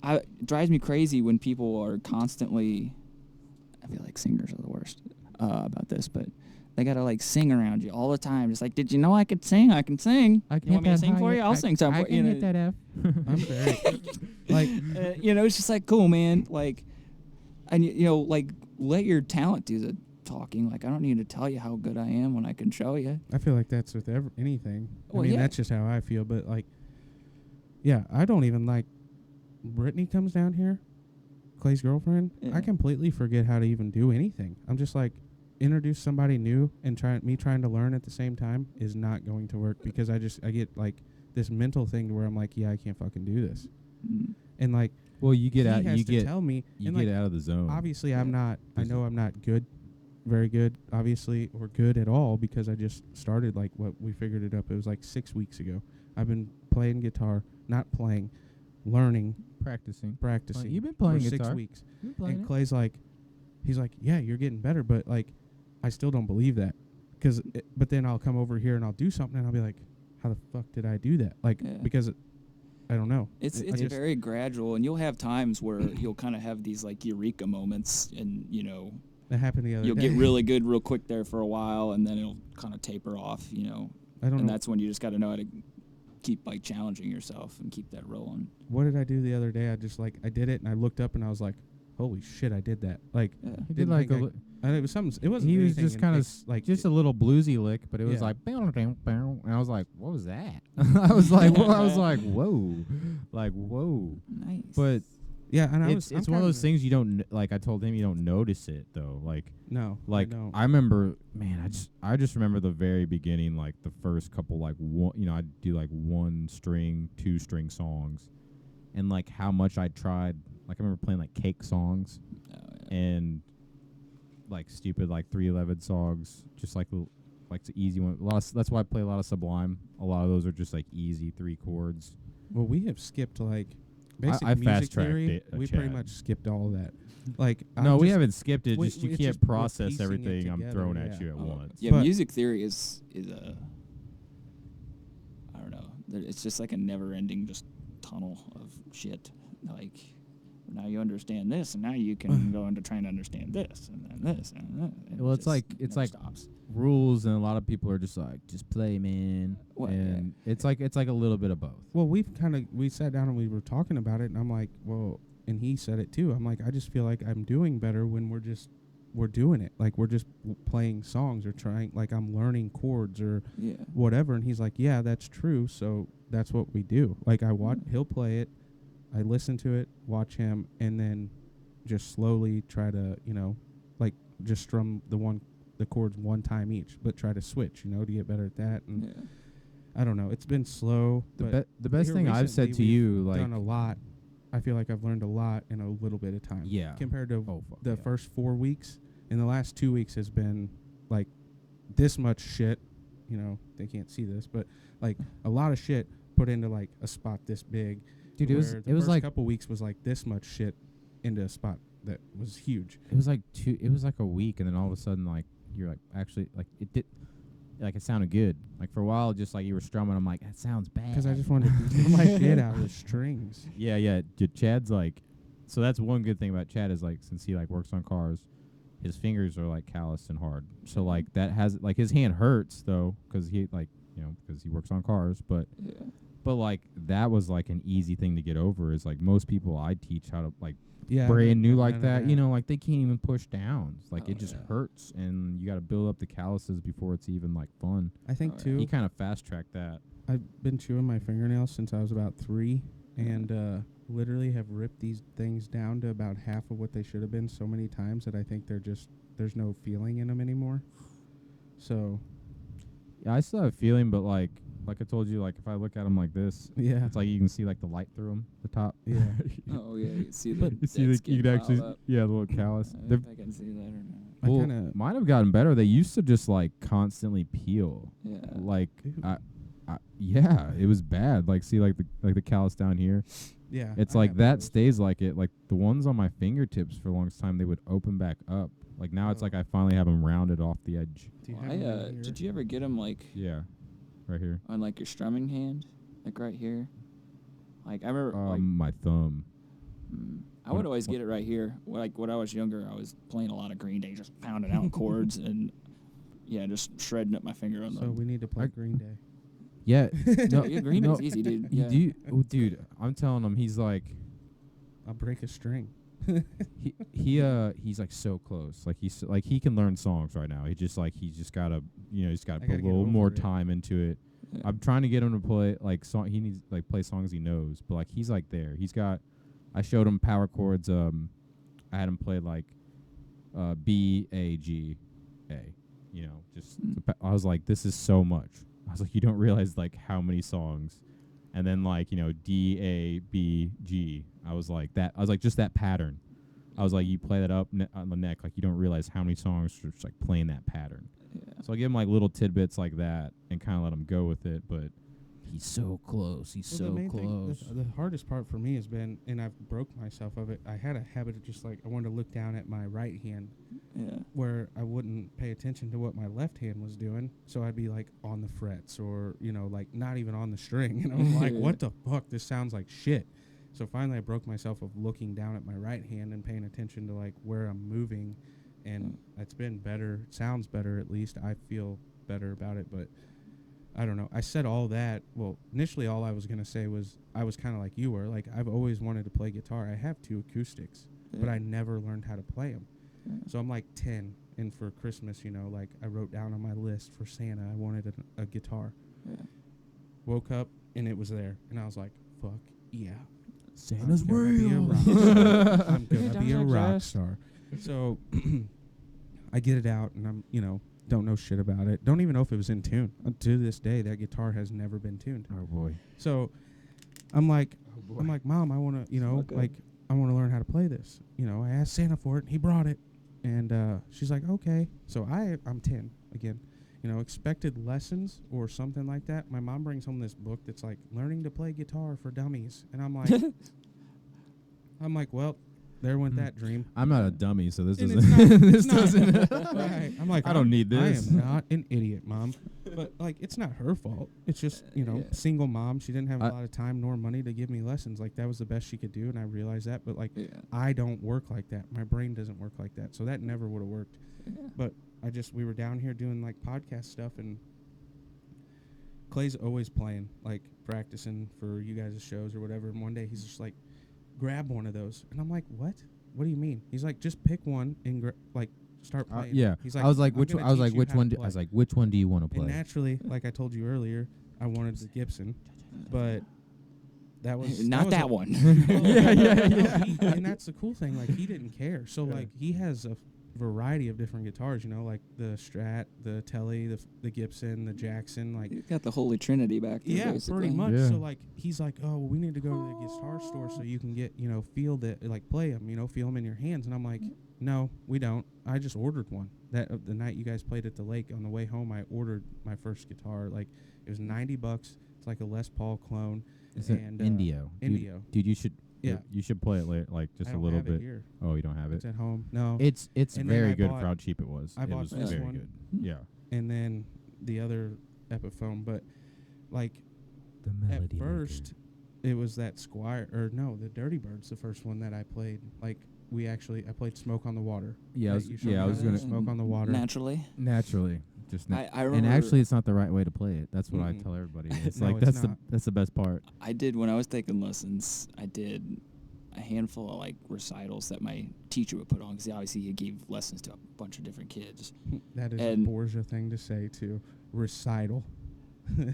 it drives me crazy when people are constantly. I feel like singers are the worst about this, but they gotta like sing around you all the time. Just like, did you know I could sing? I can sing. I can You want hit me to that sing for high- you? I'll sing some I for you. can hit that F. I'm very like It's just like cool, man. Like, and like let your talent do the talking. Like, I don't need to tell you how good I am when I can show you. I feel like that's with anything. Well, I mean, yeah. that's just how I feel. But like, yeah, I don't even like. Brittany comes down here, Clay's girlfriend. Yeah. I completely forget how to even do anything. I'm just like, introduce somebody new and trying to learn at the same time is not going to work because I get like this mental thing to where I'm like, yeah, I can't fucking do this. Mm. And like, Well, you get he out. has You to get tell me. you and get like, out of the zone. obviously, Yeah. I'm not. I know I'm not good, very good, obviously, or good at all because I just started like what we figured it up. It was like 6 weeks ago. I've been playing guitar, not playing, learning, Practicing. practicing. You've been playing for guitar. 6 weeks. You've been playing And it. Clay's like, he's like, yeah, you're getting better, but like, I still don't believe that. But then I'll come over here and I'll do something and I'll be like, how the fuck did I do that? Like, Yeah. because I don't know. It's I it's just- very gradual, and you'll have times where you'll kind of have these like eureka moments, and that happened the other you'll day. get really good real quick there for a while, and then it'll kind of taper off, I don't and know. that's when you just got to know how to keep like challenging yourself and keep that rolling. What did I do the other day? I did it and I looked up and I was like, holy shit, I did that. Like, Yeah. He did didn't like think and it was something. It wasn't. he was anything just kind of like just a little bluesy lick, but it was Yeah. like bow, bow, bow, and I was like, what was that? I was like, whoa, like whoa. Nice. But yeah, and it's one of those things you don't like. I told him you don't notice it though. Like No, like I don't. I remember, man. I just remember the very beginning, like the first couple, like one. I'd do like 1 string, 2 string songs, and like how much I tried. Like I remember playing like Cake songs Oh, yeah. and like stupid like 311 songs, just like like the easy one. That's why I play a lot of Sublime. A lot of those are just like easy 3 chords. Well, we have skipped like basic I music fast-tracked theory. it, We pretty Chad. much skipped all of that. Like, No, I'm we just- haven't skipped it. we- Just you it's can't just we're process piecing it everything I'm together, throwing at yeah. you at Oh, once. yeah, But- music theory is a I don't know. It's just like a never-ending just tunnel of shit. Like now you understand this, and now you can go into trying to understand this, and then this, and that. And Well, it it's like- just it's never like- stops. Rules, and a lot of people are just like, just play, man. Well, yeah. and it's like a little bit of both. Well, we sat down and we were talking about it, and I'm like, well, and he said it too. I'm like, I just feel like I'm doing better when we're doing it. Like we're just playing songs or trying, like I'm learning chords or Yeah. whatever. And he's like, yeah, that's true. So that's what we do. Like I watch, he'll play it, I listen to it, watch him, and then just slowly try to, like just strum the chords one time each, but try to switch, to get better at that. And Yeah. I don't know. It's been slow. but The best here thing I've said recently to you, like, done a lot. I feel like I've learned a lot in a little bit of time. yeah, Compared to oh, fuck the yeah. first 4 weeks, and the last 2 weeks has been like this much shit. They can't see this, but like a lot of shit put into like a spot this big. Dude, where it the was first like couple weeks was like this much shit into a spot that was huge. it was like a week, and then all of a sudden, like you're like actually like it did, like it sounded good. Like for a while, just like you were strumming, I'm like that sounds bad. Because I just wanted to get my shit out of the strings. Yeah. Chad's like, so that's one good thing about Chad is like since he like works on cars, his fingers are like calloused and hard. So like that has like his hand hurts though, because he like because he works on cars, but Yeah. like that was like an easy thing to get over. Is like most people I teach how to like Yeah, brand new none like of that, like they can't even push downs. Like Oh, it just yeah. hurts, and you got to build up the calluses before it's even like fun. I think Oh, yeah. too. He kind of fast tracked that. I've been chewing my fingernails since I was about 3, and literally have ripped these things down to about half of what they should have been so many times that I think there's no feeling in them anymore. So Yeah, I still have a feeling, but like I told you, like if I look at them like this, yeah, it's like you can see like the light through them, the top. yeah. Oh yeah. You see the You see, dead like, you skin could actually, pile up. yeah, the little callus. I don't They're- know if I can see that or not. I well, kinda- mine have gotten better. They used to just like constantly peel. Yeah. Like, Ew. yeah, it was bad. Like, see, like the callus down here. Yeah, It's I like have that those. stays like it. Like the ones on my fingertips for the longest time, they would open back up. Like now, it's Oh. like I finally have them rounded off the edge. Do you Well, have them in here? did you ever get them like Yeah, right here. on like your strumming hand, like right here? Like I remember, My thumb. I would what- always get it right here. Like when I was younger, I was playing a lot of Green Day, just pounding out chords and yeah, just shredding up my finger on So the. we need to play Green Day. Yeah, no, Yeah, Green Day's easy, dude. Yeah. dude, I'm telling him, he's like, I'll break a string. He's like so close. Like he can learn songs right now. He's just gotta he's gotta I put gotta a get little over more it. time into it. Yeah. I'm trying to get him to play like song. He needs like play songs he knows, but like he's like there. He's got. I showed him power chords. I had him play like B A G A. I was like, this is so much. I was like, you don't realize like how many songs, and then like D A B G. I was like that. I was like just that pattern. I was like, you play that up on the neck, like you don't realize how many songs are just like playing that pattern. Yeah. So I give him like little tidbits like that and kind of let him go with it. But he's so close. He's Well, the so main close. thing, the hardest part for me has been, and I've broke myself of it. I had a habit of just like I wanted to look down at my right hand, Yeah. where I wouldn't pay attention to what my left hand was doing. So I'd be like on the frets, or like not even on the string, and I'm like, what the fuck? This sounds like shit. So finally, I broke myself of looking down at my right hand and paying attention to like where I'm moving, and it's been better. It sounds better, at least. I feel better about it, but I don't know. I said all that. Well, initially, all I was gonna say was I was kind of like you were. Like I've always wanted to play guitar. I have 2 acoustics, but I never learned how to play them. Yeah. So I'm like 10, and for Christmas, like I wrote down on my list for Santa, I wanted a guitar. Yeah. Woke up and it was there, and I was like, "Fuck yeah, Santa's I'm gonna be a real. rock star. I'm Hey, gonna be a Jack rock Jazz. star." So I get it out, and I'm don't know shit about it. Don't even know if it was in tune. To this day, that guitar has never been tuned. Oh boy. So I'm like, Mom, I want to, Okay. like, I want to learn how to play this. I asked Santa for it, and he brought it. And she's like, okay. So I'm 10 again. Expected lessons or something like that. My mom brings home this book that's like learning to play guitar for dummies, and I'm like, well, there went that dream. I'm not a dummy, so this And doesn't. it's not- this it's not. doesn't. Right. I'm like, I don't need this. I am not an idiot, Mom. But like, it's not her fault. It's just Yeah. single mom. She didn't have a I- lot of time nor money to give me lessons. Like that was the best she could do, and I realized that. But like, Yeah. I don't work like that. My brain doesn't work like that. So that never would have worked. Yeah. But we were down here doing like podcast stuff, and Clay's always playing, like practicing for you guys' shows or whatever. And one day he's just like, grab one of those, and I'm like, what? What do you mean? He's like, just pick one and start playing. Yeah. He's I was like, "I'm which? gonna I was teach like, you which how to one? play." I was like, which one do you want to And play? naturally, like I told you earlier, I wanted the Gibson, but that was Not that a- one. And that's the cool thing. Like he didn't care. So Yeah. like he has a variety of different guitars. Like the Strat, the Tele, the Gibson, the Jackson. Like You got the Holy Trinity back there. yeah, basically. pretty much. Yeah. So like he's like, oh, well, we need to go to the guitar store so you can get feel that, like play them, feel them in your hands. And I'm like, no, we don't. I just ordered one. That the night you guys played at the lake, on the way home, I ordered my first guitar. Like it was $90. It's like a Les Paul clone. It's and Indio. Indio. Dude, you should. Yeah. You should play it later, like just I a don't little have bit. It here. Oh, you don't have It's it. at home. No. It's And then very I good bought- for how cheap it was. I it bought was this very one. good. Yeah. And then the other Epiphone, but like The at first it was that Squire, or no, the Dirty Bird's the first one that I played. Like I played Smoke on the Water. Yeah, I Right, was, you showed yeah, I me was that? gonna Smoke on the Water. Naturally. naturally just. I And remember. actually, it's not the right way to play it. That's what I Mm-mm. tell everybody. It's No, like it's that's the best part. I did when I was taking lessons. I did a handful of like recitals that my teacher would put on because obviously he gave lessons to a bunch of different kids. That is And- a Borgia thing to say too. Recital.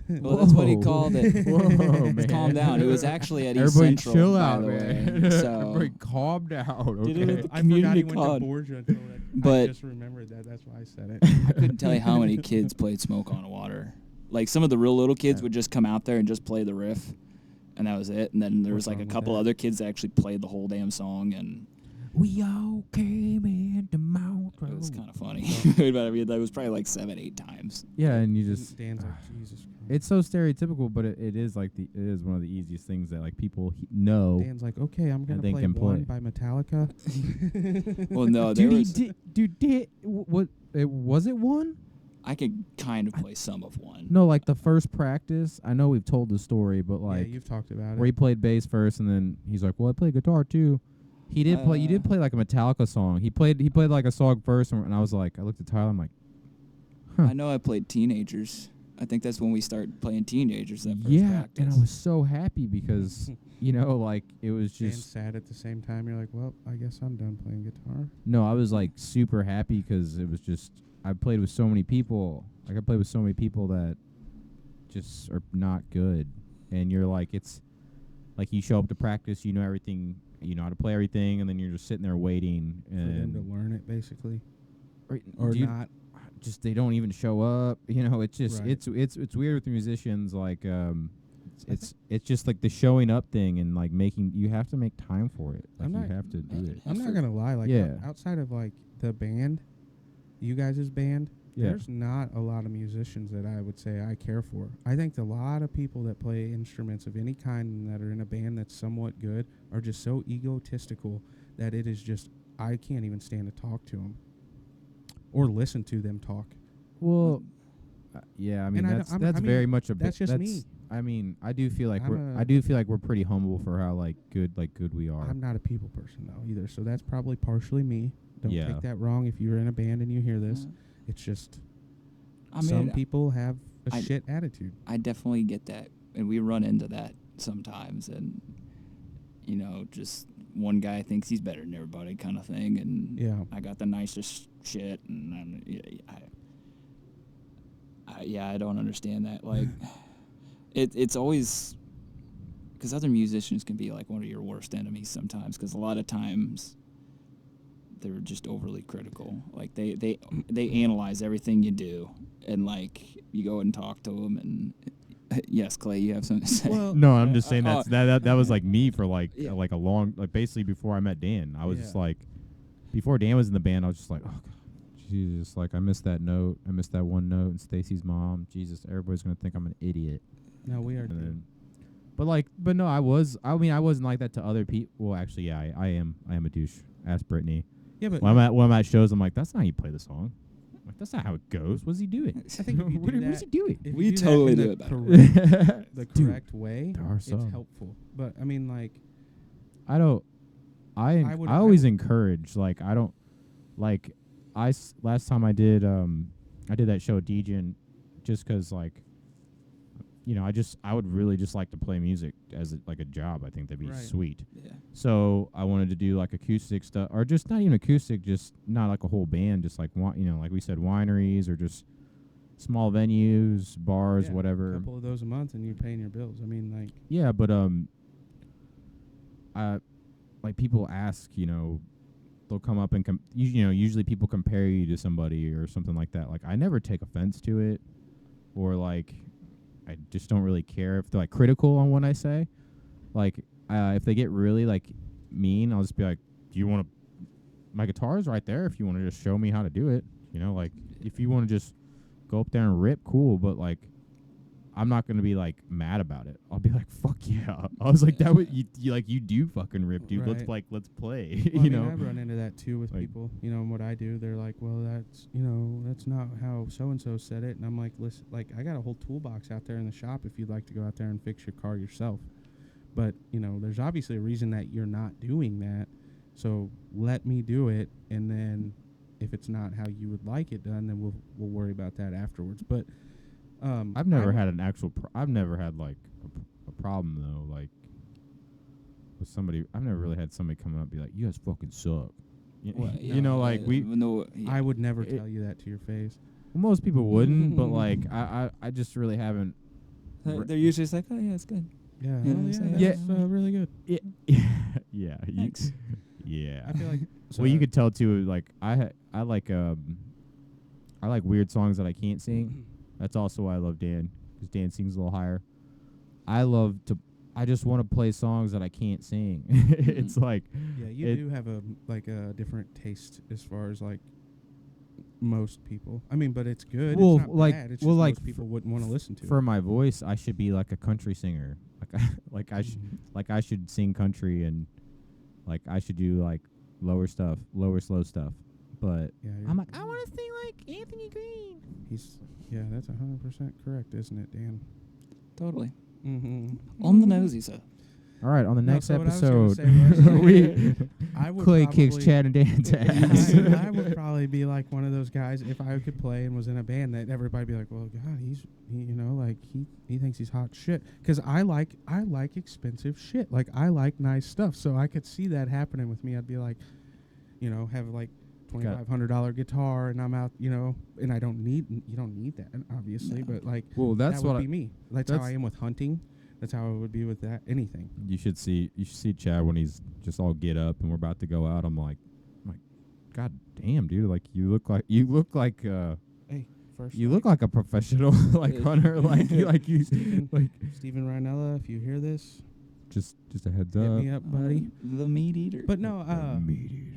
Well, that's what he Whoa. called it. Whoa, Just calm man. down. It was actually at East Everybody Central, chill by out, the man. way. So, Everybody calm down. Did it Okay. with the I forgot community he went college. to Borgia until I But- just remembered that. That's why I said it. I couldn't tell you how many kids played Smoke on the Water. Like some of the real little kids Yeah. would just come out there and just play the riff, and that was it. And then there was What's like a wrong with couple that? other kids that actually played the whole damn song, and We all came in the mountain. it was kind of funny. But I mean, that was probably like 7-8 times. Yeah, and you just. Dan's like, Jesus Christ. It's so stereotypical, but it is like it is one of the easiest things that like people know. Dan's like, okay, I'm gonna they play can One play. by Metallica. Well, no, there Dude, was. what? Was it one? I could kind of play some of one. No, like the first practice. I know we've told the story, but Yeah, like you've talked about where he it. played bass first, and then he's like, "Well, I play guitar too." He did play. You did play like a Metallica song. He played like a song first, and I was like, I looked at Tyler. I'm like, I know I played Teenagers. I think that's when we started playing Teenagers. That first yeah, practice. and I was so happy because you know, like it was And just sad at the same time. You're like, well, I guess I'm done playing guitar. no. I was like super happy because it was just I played with so many people. Like I played with so many people that just are not good, and you're like it's like you show up to practice, you know everything, you know how to play everything, and then you're just sitting there waiting For them to and learn it, basically. or, Or dude, not. just they don't even show up. You know, it's just Right. it's weird with musicians. Like it's just like the showing up thing and like making you have to make time for it. Like I'm you not- have to do it. I'm not going to lie. Like, Yeah. outside of, like, the band, you guys' band, Yeah. there's not a lot of musicians that I would say I care for. I think a lot of people that play instruments of any kind and that are in a band that's somewhat good are just so egotistical that it is just, I can't even stand to talk to them or listen to them talk. Well, yeah. I mean And I that's don't- that's I mean, very much a bit. that's just me. I mean, I do feel like I'm I do feel like we're pretty humble for how like good we are. I'm not a people person, though, either. So that's probably partially me. Don't Yeah. take that wrong if you're in a band and you hear this. It's just I mean, some people have a I- shit attitude. I definitely get that, and we run into that sometimes, and you know, just one guy thinks he's better than everybody, kind of thing, and Yeah. I got the nicest shit, and then, I don't understand that. Like, it's always because other musicians can be like one of your worst enemies sometimes, because a lot of times they're just overly critical. Like they analyze everything you do, and like you go and talk to them, and yes, Clay, you have something to say. Well, No, I'm just saying oh, that was like me for like Yeah. like a long like basically before I met Dan. I was just Yeah. like before Dan was in the band, I was just like, oh God, Jesus, like I missed that note. I missed that one note and Stacy's mom. Jesus, everybody's gonna think I'm an idiot. no, we are. And too. then, but no, I mean I wasn't like that to other people. Well, actually, yeah, I am a douche. Ask Brittany. Yeah, but When I'm at shows, I'm like, that's not how you play the song. Like that's not how it goes. What's he doing? I think if you do What's that, he doing? if We you do totally that do in it the better. correct, the Dude, correct way, there are it's some. helpful. But I mean, like, I don't. I would- I I always would- encourage. Like I don't. Like last time I did that show at Degen, just 'cause like, you know, I would really just like to play music as like a job. I think that'd be Right. sweet. Yeah. So I wanted to do like acoustic stuff, or just not even acoustic, just not like a whole band, just like you know, like we said, wineries or just small venues, bars, yeah, whatever. a couple of those a month, and you're paying your bills. I mean, like, Yeah, but like people ask, you know, they'll come up and you know, usually people compare you to somebody or something like that. Like I never take offense to it, or like I just don't really care if they're like critical on what I say. Like if they get really like mean, I'll just be like, "Do you want to? My guitar's right there. If you want to just show me how to do it, you know, like if you want to just go up there and rip, cool. But like." I'm not gonna be like mad about it. I'll be like, "Fuck yeah!" I was like, "That would you like you do fucking rip, dude. Right. Let's play." well, you I mean, know, I run into that too with Like- people. You know, and what I do, they're like, "Well, that's not how so and so said it." And I'm like, "Listen, like I got a whole toolbox out there in the shop if you'd like to go out there and fix your car yourself." But you know, there's obviously a reason that you're not doing that. So let me do it, and then if it's not how you would like it done, then we'll worry about that afterwards. But I've never had an actual. I've never had like a problem though, like with somebody. I've never really had somebody come up and be like, "You guys fucking suck." Well, You know, like we. No, yeah. I would never It- tell you that to your face. Well, most people wouldn't, but like I just really haven't. They're usually just like, oh yeah, it's good. Yeah, You know oh, what I'm yeah, saying? that's really good. Yeah. Thanks. Yeah. I feel like Well, you could tell too. Like I like weird songs that I can't sing. That's also why I love Dan, because Dan sings a little higher. I just want to play songs that I can't sing. It's like Yeah, you it- do have a different taste as far as like most people. I mean, but it's good. Well, it's not like- bad. It's well, just like most people wouldn't want to listen to for it. my voice, I should be like a country singer. Like I should sing country, and like I should do like lower slow stuff. But Yeah, I'm like, I want to sing like Anthony Green. yeah, that's 100% correct, isn't it, Dan? Totally. Mm-hmm. On the nosy, sir. All right, on the No, next so what I was gonna episode, say was, we I would Clay kicks probably- Chad and Dan's ass. I would probably be like one of those guys if I could play and was in a band that everybody be like, well, God, he thinks he's hot shit. Because I like expensive shit. Like I like nice stuff. So I could see that happening with me. I'd be like, have like $2,500 guitar and I'm out, and I don't need you don't need that obviously, No. but like Well, that's that would what be me. That's how that's- I am with hunting. That's how it would be with that anything. you should see Chad when he's just all get up and we're about to go out. I'm like, God damn, dude! Like you look like Hey, first you look like a professional like hunter. Like you Stephen, like Steven Rhinella, if you hear this, just a heads hit up. me up, buddy. The meat eater. But no, I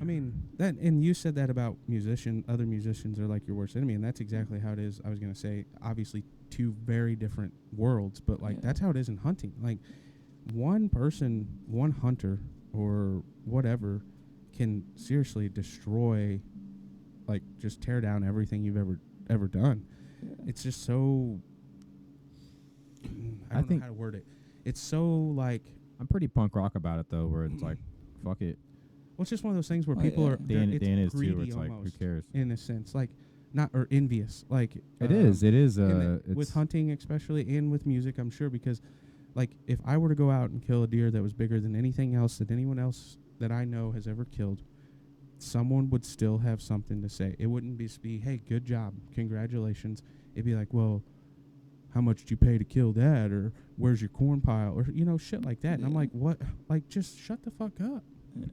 mean that, and you said that about other musicians are like your worst enemy, and that's exactly how it is. I was gonna say, obviously, two very different worlds, but like Yeah. that's how it is in hunting. Like one person, one hunter or whatever, can seriously destroy, like just tear down everything you've ever done. It's just so. I don't think- know how to word it. It's so like. I'm pretty punk rock about it though, where it's like, fuck it. Well, it's just one of those things where Oh, people yeah. are Dan is too. greedy Where it's like, who almost, cares? in a sense, like not or envious. Like It is. It is. with It's hunting especially, and with music, I'm sure, because like if I were to go out and kill a deer that was bigger than anything else that anyone else that I know has ever killed, someone would still have something to say. It wouldn't just be, hey, good job, congratulations. It'd be like, well, how much did you pay to kill that, or where's your corn pile, or shit like that. And I'm Yeah. like, what? Like, just shut the fuck up.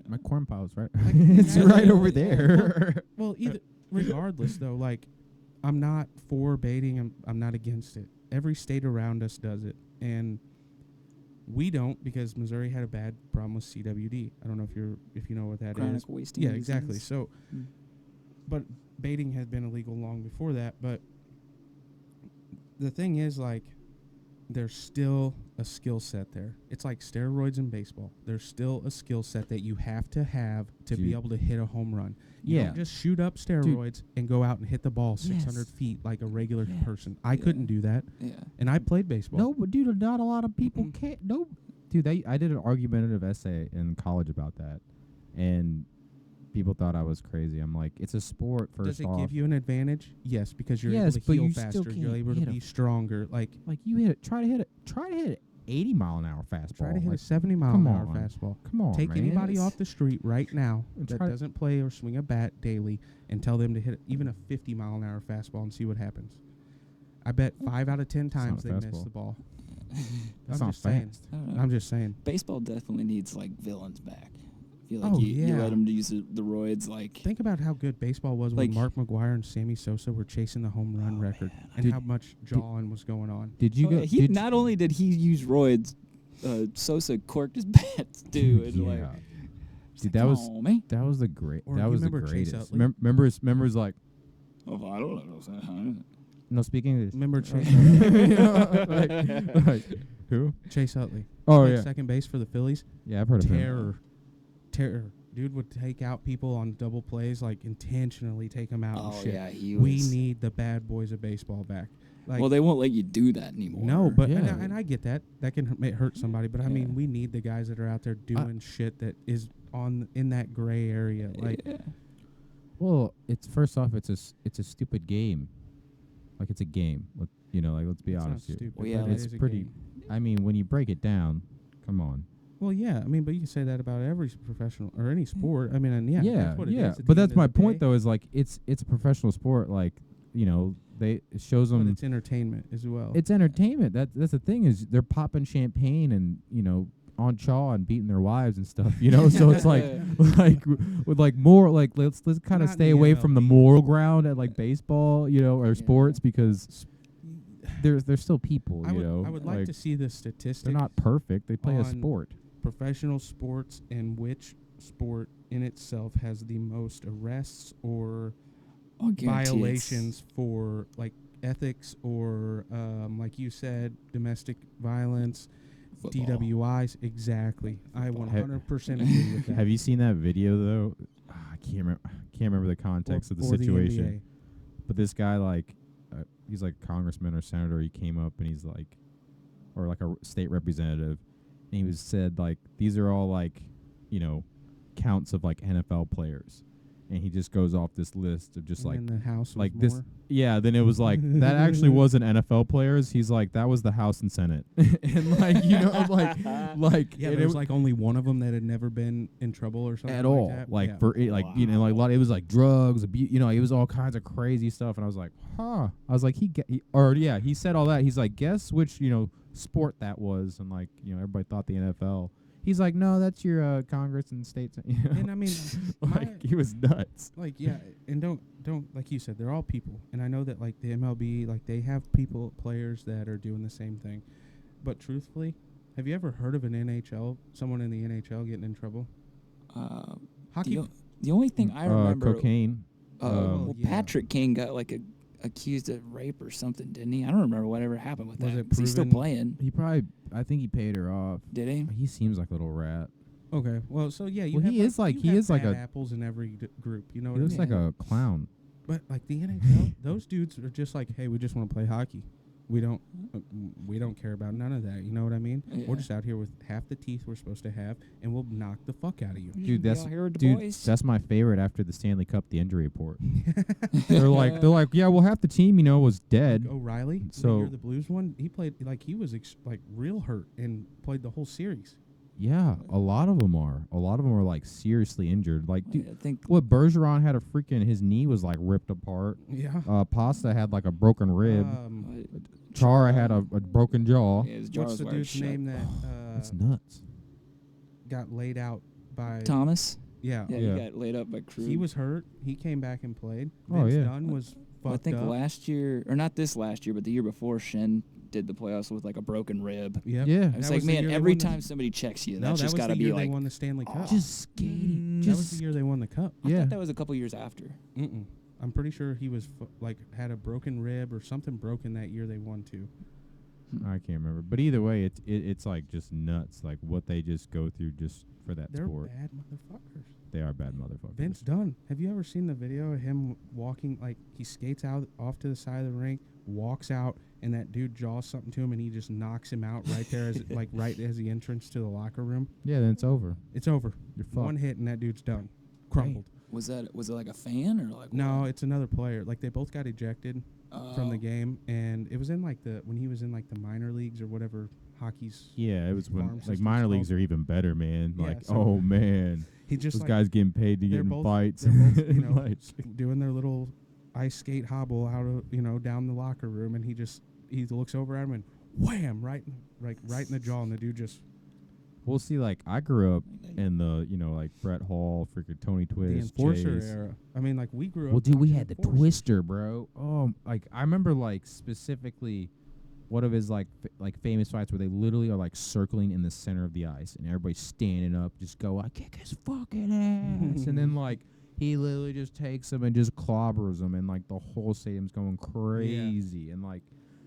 my corn pile's right. Like, It's yeah, right yeah, over yeah. there. Well, either regardless though, like I'm not for baiting. I'm not against it. Every state around us does it, and we don't because Missouri had a bad problem with CWD. I don't know if you know what that is. Chronic wasting Yeah, disease. exactly. So, Mm. but baiting had been illegal long before that. But the thing is, like, there's still a skill set there. It's like steroids in baseball. There's still a skill set that you have to be Dude. able to hit a home run. You Yeah. don't just shoot up steroids and go out and hit the ball 600 Yes. feet like a regular Yeah. person. I Yeah. couldn't do that, Yeah. and I played baseball. No, but dude, not a lot of people can. No, dude, I did an argumentative essay in college about that, and people thought I was crazy. I'm like, it's a sport. First Does it off, give you an advantage? Yes, because you're Yes, able to but heal you still faster. You're can't able to hit be 'em. stronger. Like like you hit it. Try to hit it. 80 mile an hour fastball. try to hit a Like, 70 mile come an hour on. fastball. come on, Take man. anybody Yes. off the street right now And that try- doesn't play or swing a bat daily and tell them to hit even a 50 mile an hour fastball and see what happens. I bet 5 out of 10 not times a they miss fastball. the ball. That's I'm not just saying. fast. I don't know. I'm just saying. Baseball definitely needs like villains back. I feel like Oh, you yeah. let them use the roids like. Think about how good baseball was Like- when Mark McGwire and Sammy Sosa were chasing the home run Oh, record, man. and Did- how much jawing was going on. Did you Oh, go? yeah, he did not only did he use roids, Sosa corked his bats too. And yeah. like, Dude, that was "Come on, man. that was the great. Or That you was the remember Chase greatest. Utley? Members like Oh, I don't know. no speaking English. Remember Chase, like, who? Chase Utley? Oh Played yeah, second base for the Phillies. yeah. I've heard of him. Terror. Dude would take out people on double plays, like intentionally take them out Oh and shit. yeah, he We was. need the bad boys of baseball back. Like, Well, they won't let you do that anymore. no, but Yeah. and I get that. That can may hurt somebody, but I mean, Yeah. we need the guys that are out there doing shit that is in that gray area. Like, yeah. Well, it's first off, it's a stupid game. Like it's a game. Let's be it's not honest here. stupid, Well, yeah, but it it's is a pretty. game. I mean, when you break it down, come on. Well, yeah, I mean, but you can say that about every professional or any sport. I mean, and yeah, that's what it is at the But end that's of my the point, day. though. Is like it's a professional sport. Like it shows But them. it's entertainment as well. It's entertainment. That's the thing is they're popping champagne and on chaw and beating their wives and stuff. So it's like with like more like let's kind of Not in stay the away from the MLB. moral ground at like baseball, or Yeah. sports because they're still people. I would like to see the statistic. They're not perfect. They play a on sport. professional sports and which sport in itself has the most arrests or I'll guarantee it's- violations for like ethics or like you said, domestic violence, Football. DWIs. Exactly. I Football. 100% agree with that. Have you seen that video though? I can't remember the context of the Or situation. But this guy he's like congressman or senator. He came up and he's like, or like a state representative, and he was said like these are all like, you know, counts of like NFL players, and he just goes off this list of just And like then the house was like this. more. Yeah, then it was like that actually wasn't NFL players. He's like that was the House and Senate, and like you know like Yeah, and there it was like only one of them that had never been in trouble or something at all. that. Like Yeah. for it, like you know, like a lot. It was like drugs, abuse. You know, it was all kinds of crazy stuff. And I was like, huh. I was like, he said all that. He's like, guess which sport that was, and like everybody thought the NFL. He's like, no, that's your Congress and states. And I mean, like he was nuts. like and don't like you said, they're all people, and I know that like the MLB, like they have players that are doing the same thing, but truthfully, have you ever heard of someone in the NHL getting in trouble? Hockey. The only thing I remember, Cocaine. well, yeah. Patrick King got like accused of rape or something, didn't he? I don't remember whatever happened with Was that. it 'Cause he's still proven- playing, I think he paid her off. did he? He seems like a little rat. Okay, well, so yeah, you Well, have he is like- you he have is like bad a- apples in every group. You know He what I looks mean? like a clown. But like the NHL, those dudes are just like, hey, we just want to play hockey. We don't care about none of that. You know what I mean? Yeah. We're just out here with half the teeth we're supposed to have, and we'll knock the fuck out of you. Dude, that's here with the dude, boys. that's my favorite after the Stanley Cup, the injury report. they're like, yeah, well, half the team, was dead. Like O'Reilly, So- the Blues one, he played like he was like real hurt and played the whole series. Yeah, a lot of them are. A lot of them are like seriously injured. Like, dude, I think what Bergeron had his knee was like ripped apart. Yeah. Pasta had like a broken rib. uh, Chara had a broken jaw. yeah, his jaw What's was the wired dude's shut. name that That's nuts. got laid out by? Thomas. Yeah. Yeah, Yeah. he got laid up by Krug. He was hurt. He came back and played. Oh, Vince yeah. Dunn was Well, I fucked think up. last year, or not this last year, but the year before, Shen did the playoffs with like a broken rib. Yep. Yeah. I That was like, was the man, year they every won the- time somebody checks you, No, that's that just was got to the be year like. they won the Stanley Cup. Just skating. That was the year they won the cup. I Yeah. thought that was a couple years after. Mm-mm. I'm pretty sure he was had a broken rib or something broken that year they won too. I can't remember, but either way, it's like just nuts, like what they just go through just for that They're sport. bad motherfuckers. They are bad motherfuckers. Vince Dunn. Have you ever seen the video of him walking? Like he skates out off to the side of the rink, walks out, and that dude jaws something to him, and he just knocks him out right there, as like right as the entrance to the locker room. Yeah, then it's over. It's over. You're fucked. One hit, and that dude's done. Crumpled. Was it like a fan or like? No, what? it's another player. Like they both got ejected from the Oh. game, and it was in like when he was in like the minor leagues or whatever hockey's. Yeah, it was when Farm like system's minor called. leagues are even better, man. Yeah, Like, so- oh man, He just those like guys getting paid to get they're in both- fights. they're both, you know, Like, doing their little ice skate hobble out of down the locker room, and he looks over at him and wham right in the jaw, and the dude just we'll see. Like, I grew up in the like Brett Hall, freaking Tony the Twist, enforcer Chase. era. I mean, like we grew up. Well, dude, we watching had the enforcers. Twister, bro. Oh, like I remember like specifically one of his like famous fights where they literally are like circling in the center of the ice and everybody's standing up, just go, I kick his fucking ass, and then like he literally just takes him and just clobbers him, and like the whole stadium's going crazy, and like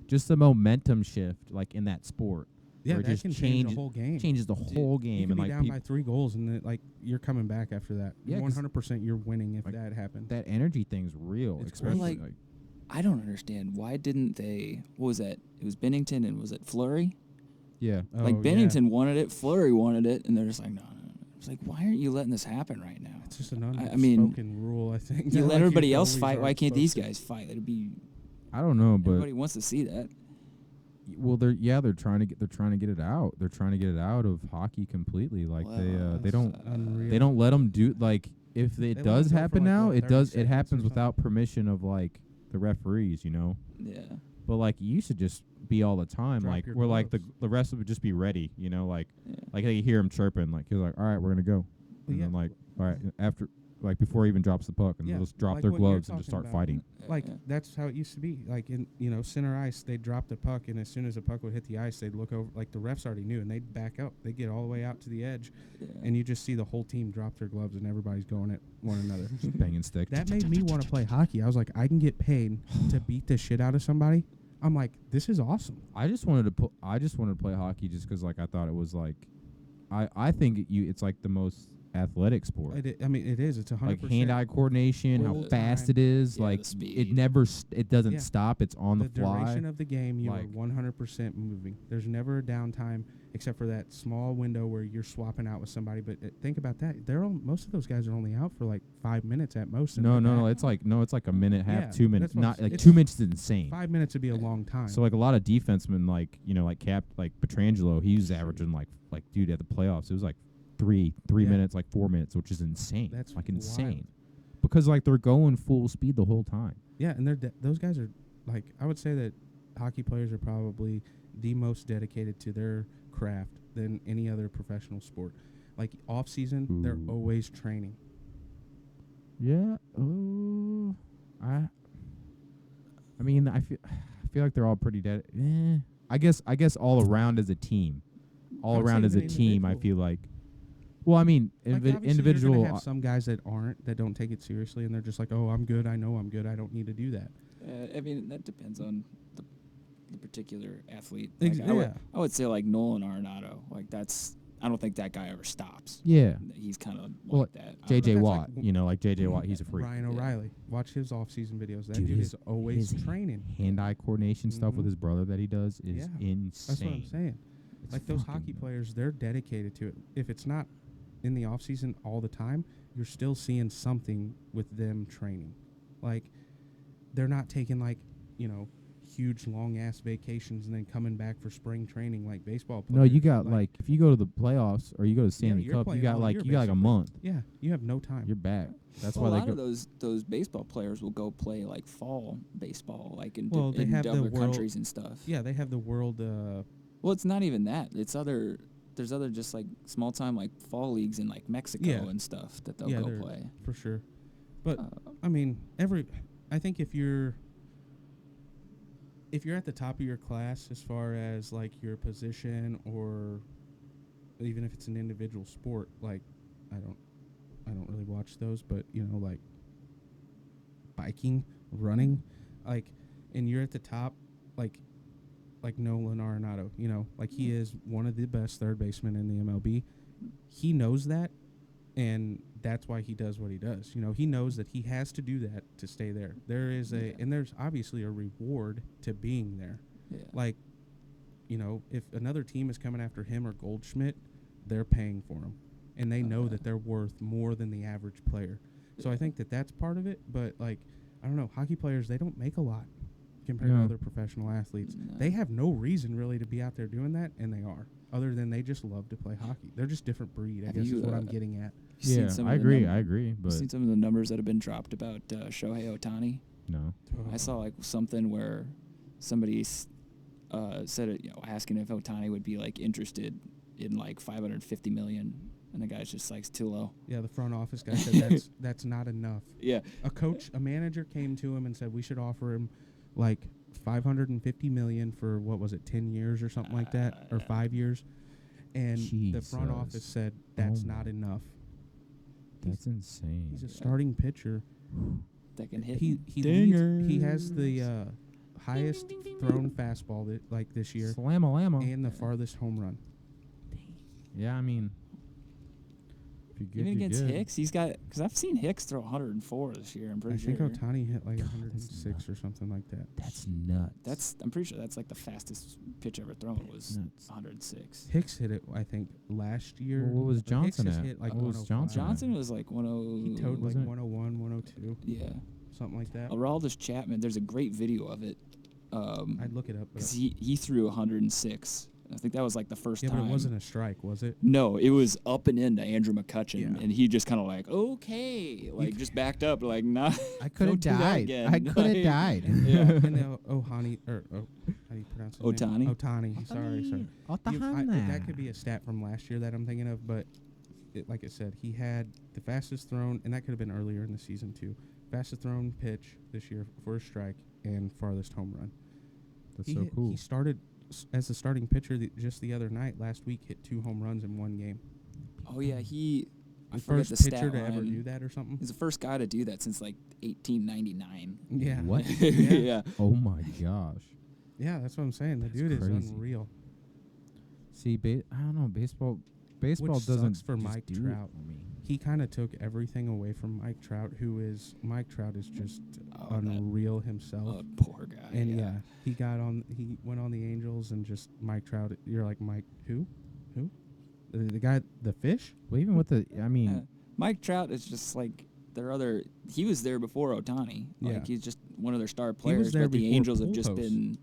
just the momentum shift like in that sport. Yeah, where it that just can change the whole game. changes the whole You game, can and be like down peop- by 3 goals, and then, like you're coming back after that. Yeah, 'cause 100% you're winning if like, that happened. that energy thing's real, It's especially crazy. like I don't understand why didn't they? What was that? It was Bennington and was it Fleury? yeah. Oh, Like yeah. Bennington wanted it, Fleury wanted it, and they're just like, no. It's like, why aren't you letting this happen right now? It's just an I mean, unspoken rule, I think. You that, let like, everybody your else goalies fight. Why aren't can't these supposed guys fight? It'd be I don't know, but everybody wants to see that. well, they're trying to get it out. They're trying to get it out of hockey completely. Like Well, they don't to. Unreal. they don't let them do like if it let does 'em go for, happen like, now, what, it 30 does it seconds or happens something? without permission of like the referees, Yeah. But like it used to just be all the time, Drop like your where like gloves. the rest would just be ready, like Yeah. like you hear him chirping, like he's like, all right, we're gonna go, and Yeah. then like all right after like before he even drops the puck, and Yeah, they'll just drop like their what you're gloves and just talking start about. fighting. Like Yeah. that's how it used to be. Like in center ice, they'd drop the puck, and as soon as the puck would hit the ice, they'd look over. Like the refs already knew, and they'd back up. They'd get all the way out to the edge, Yeah. and you just see the whole team drop their gloves, and everybody's going at one another. Just banging stick. That made me want to play hockey. I was like, I can get paid to beat the shit out of somebody. I'm like, this is awesome. I just wanted to play hockey just because like I thought it was like I think it's like the most athletic sport. I mean, it is. It's 100%. Like hand-eye coordination, how full fast time. it is. Yeah, like the speed. it never, it doesn't Yeah. stop. It's on the fly. duration of the game, you Like- are 100% moving. There's never a downtime except for that small window where you're swapping out with somebody. But think about that. Most of those guys are only out for like 5 minutes at most. and No, they're no, no. back. It's like a minute, half, Yeah, 2 minutes. that's what I'm Not saying. like It's 2 minutes is insane. 5 minutes would be a long time. So like a lot of defensemen, like like Petrangelo, he was averaging like dude at the playoffs, it was like three Yeah. minutes, like 4 minutes, which is insane. That's like wild. insane, because like they're going full speed the whole time. yeah, and those guys are like, I would say that hockey players are probably the most dedicated to their craft than any other professional sport. Like off season, they're Ooh. always training. Yeah. I mean, I feel like they're all pretty dead. I guess all around as a team, I would say as a even team, I individual. feel like. Well, I mean, Like, obviously individual. You're gonna have some guys that don't take it seriously, and they're just like, "Oh, I'm good. I know I'm good. I don't need to do that." I mean, that depends on the particular athlete. Ex- Like, yeah. I would say like Nolan Arenado. Like I don't think that guy ever stops. Yeah. He's kind of Well, like that. J.J. that's Watt, like- like J.J. Watt, he's a freak. Ryan O'Reilly. Watch his off-season videos. That Dude, dude his- is always his training. Hand-eye coordination stuff with Mhm. his brother that he does is Yeah, insane. That's what I'm saying. It's Like those fucking hockey nuts. players, they're dedicated to it. If it's not in the off season all the time, you're still seeing something with them training. Like they're not taking like, huge long ass vacations and then coming back for spring training like baseball players. No, you got like if you go to the playoffs or you go to Stanley you're Cup, you playing got all like year, you got like a basically. month. yeah, you have no time. You're back. That's Well, a why lot they of go. those baseball players will go play like fall baseball, like in, Well, they in have the other world- countries and stuff. Yeah, they have the world. Well, it's not even that. It's other. There's other just like small time like fall leagues in like Mexico Yeah. and stuff that they'll Yeah, go they're- play. For sure. But Uh, I mean, I think if you're at the top of your class as far as like your position, or even if it's an individual sport, like I don't really watch those, but like biking, running, like, and you're at the top, like Nolan Arenado, like he is one of the best third basemen in the MLB. He knows that, and that's why he does what he does. He knows that he has to do that to stay there. And there's obviously a reward to being there. yeah. Like, if another team is coming after him or Goldschmidt, they're paying for him, and they know Okay. that they're worth more than the average player. So I think that that's part of it. But like, I don't know, hockey players, they don't make a lot compared to No. other professional athletes. No. They have no reason really to be out there doing that, and they are. Other than they just love to play hockey. They're just different breed, I Have guess you, is what I'm getting at. You've seen Yeah, some I of the agree. num- I agree. you've But seen some of the numbers that have been dropped about Shohei Ohtani. no. I saw like something where somebody said it, asking if Ohtani would be like interested in like 550 million, and the guy's just like, it's too low. Yeah, the front office guy said that's not enough. Yeah, A manager came to him and said we should offer him like 550 million for what was it, 10 years or something like that, or 5 years, and the front Jesus. office said that's Oh not my- enough. That's insane. He's a starting pitcher. that can hit. He has the highest thrown fastball this year, Slam-a-lama. and the farthest home run. Yeah, I mean, if you're good, Even you're against good. Hicks, he's got, because I've seen Hicks throw 104 this year. I'm I pretty think sure. Ohtani hit like God, 106 or something like that. That's nuts. I'm pretty sure that's like the fastest pitch ever thrown was nuts. 106. Hicks hit it, I think, last year. Well, what was Hicks Johnson has at? hit like What was 105. Johnson at? Johnson was like 10. He towed like Wasn't it? 101, 102, Yeah. something like that. Aroldis Chapman, there's a great video of it. I'd look it up. But Because he threw 106. I think that was like the first yeah, time. but it wasn't a strike, was it? No, it was up and into Andrew McCutcheon, Yeah. and he just kind of like, okay, like just backed up, like, nah. I could have don't do that died. again. I could have Like, died. Yeah. And now Ohani, how do you pronounce his Ohtani? name? Ohtani. Sorry. That could be a stat from last year that I'm thinking of, but like I said, he had the fastest thrown, and that could have been earlier in the season too. Fastest thrown pitch this year for a strike and farthest home run. That's so cool. He started as a starting pitcher just the other night. Last week, hit 2 home runs in one game. Oh, yeah, I The forget first the pitcher stat to ever line. do that or something. He's the first guy to do that since like 1899. Yeah. What? Yeah. Oh my gosh. Yeah, that's what I'm saying. The That's dude is crazy. unreal. See, I don't know, baseball. baseball Which doesn't sucks for just Mike do it Trout. for me. He kind of took everything away from Mike Trout, Mike Trout is just Oh, that- unreal himself. Oh, poor guy. And he went on the Angels and just Mike Trout. You're like, Mike, who? The guy, the fish? Well, even with the, I mean, Mike Trout is just like their other. He was there before Ohtani. Like Yeah. he's just one of their star was players. there But the before Angels have just Pujols been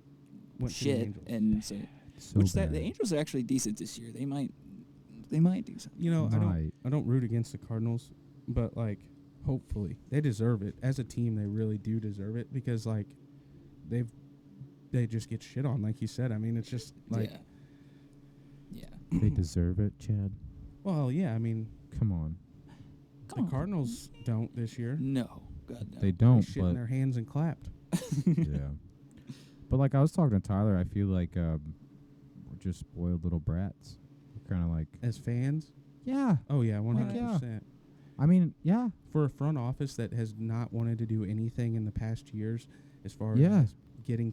Went to the shit, Angels. and so so bad. the Angels are actually decent this year. They might do something. You know, Might. I don't root against the Cardinals, but like, hopefully they deserve it as a team. They really do deserve it because like, they just get shit on, like you said. I mean, it's just like, yeah. They deserve it, Chad. well, yeah. I mean, Come on. Come the on. Cardinals don't this year. No, God no. They They don't, shit in but their hands and clapped. yeah. But like I was talking to Tyler, I feel like we're just spoiled little brats. We're kind of like, As fans, yeah. oh yeah, Heck 100%. I mean, yeah. For a front office that has not wanted to do anything in the past years, as far Yeah. as getting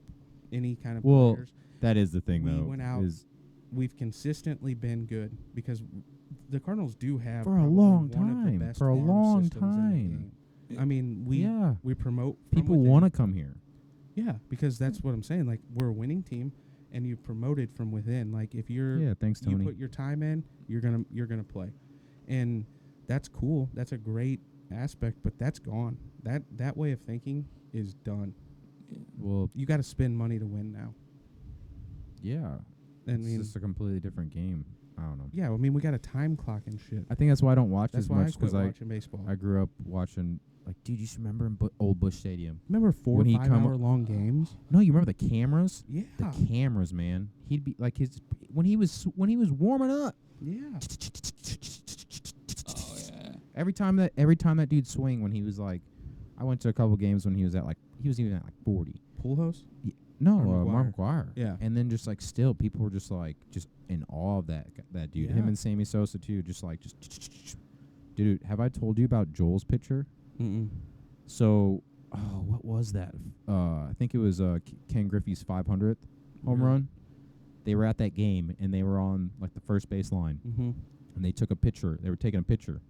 any kind of Well, players, That is the thing, We though. went out is we've consistently been good because the Cardinals do have For a probably long one of the time, best for a farm long systems in the time. game. Yeah. I mean, yeah. we promote from People within. want to come here. Yeah, because that's what I'm saying. Like, we're a winning team, and you promoted from within. Like, if you're Yeah, thanks, you Tony. put your time in, you're gonna play, and that's cool. That's a great aspect, but that's gone. That way of thinking is done. Well, You got to spend money to win now. yeah. I It's mean, just a completely different game. I don't know. yeah. I mean, we got a time clock and shit. I think that's why I don't watch That's as why I much quit because watching baseball. I grew up watching. Like, dude, you should remember in Old Busch Stadium. Remember 4 when or he 5 come- hour long games? No, you remember the cameras? Yeah, The cameras, man. He'd be like when he was warming up. yeah. Oh yeah. Every time that dude swing when he was like, I went to a couple games when he was even at like 40. Pujols? No, Or Mark McGuire. Yeah. And then just like still, people were just like just in awe of that dude. Him Yeah. and Sammy Sosa too. Just dude. Have I told you about Joel's pitcher? Mm-mm. So, what was that? I think it was Ken Griffey's 500th home Yeah. run. They were at that game and they were on like the first base line. Mm-hmm. And they took a picture. They were taking a picture,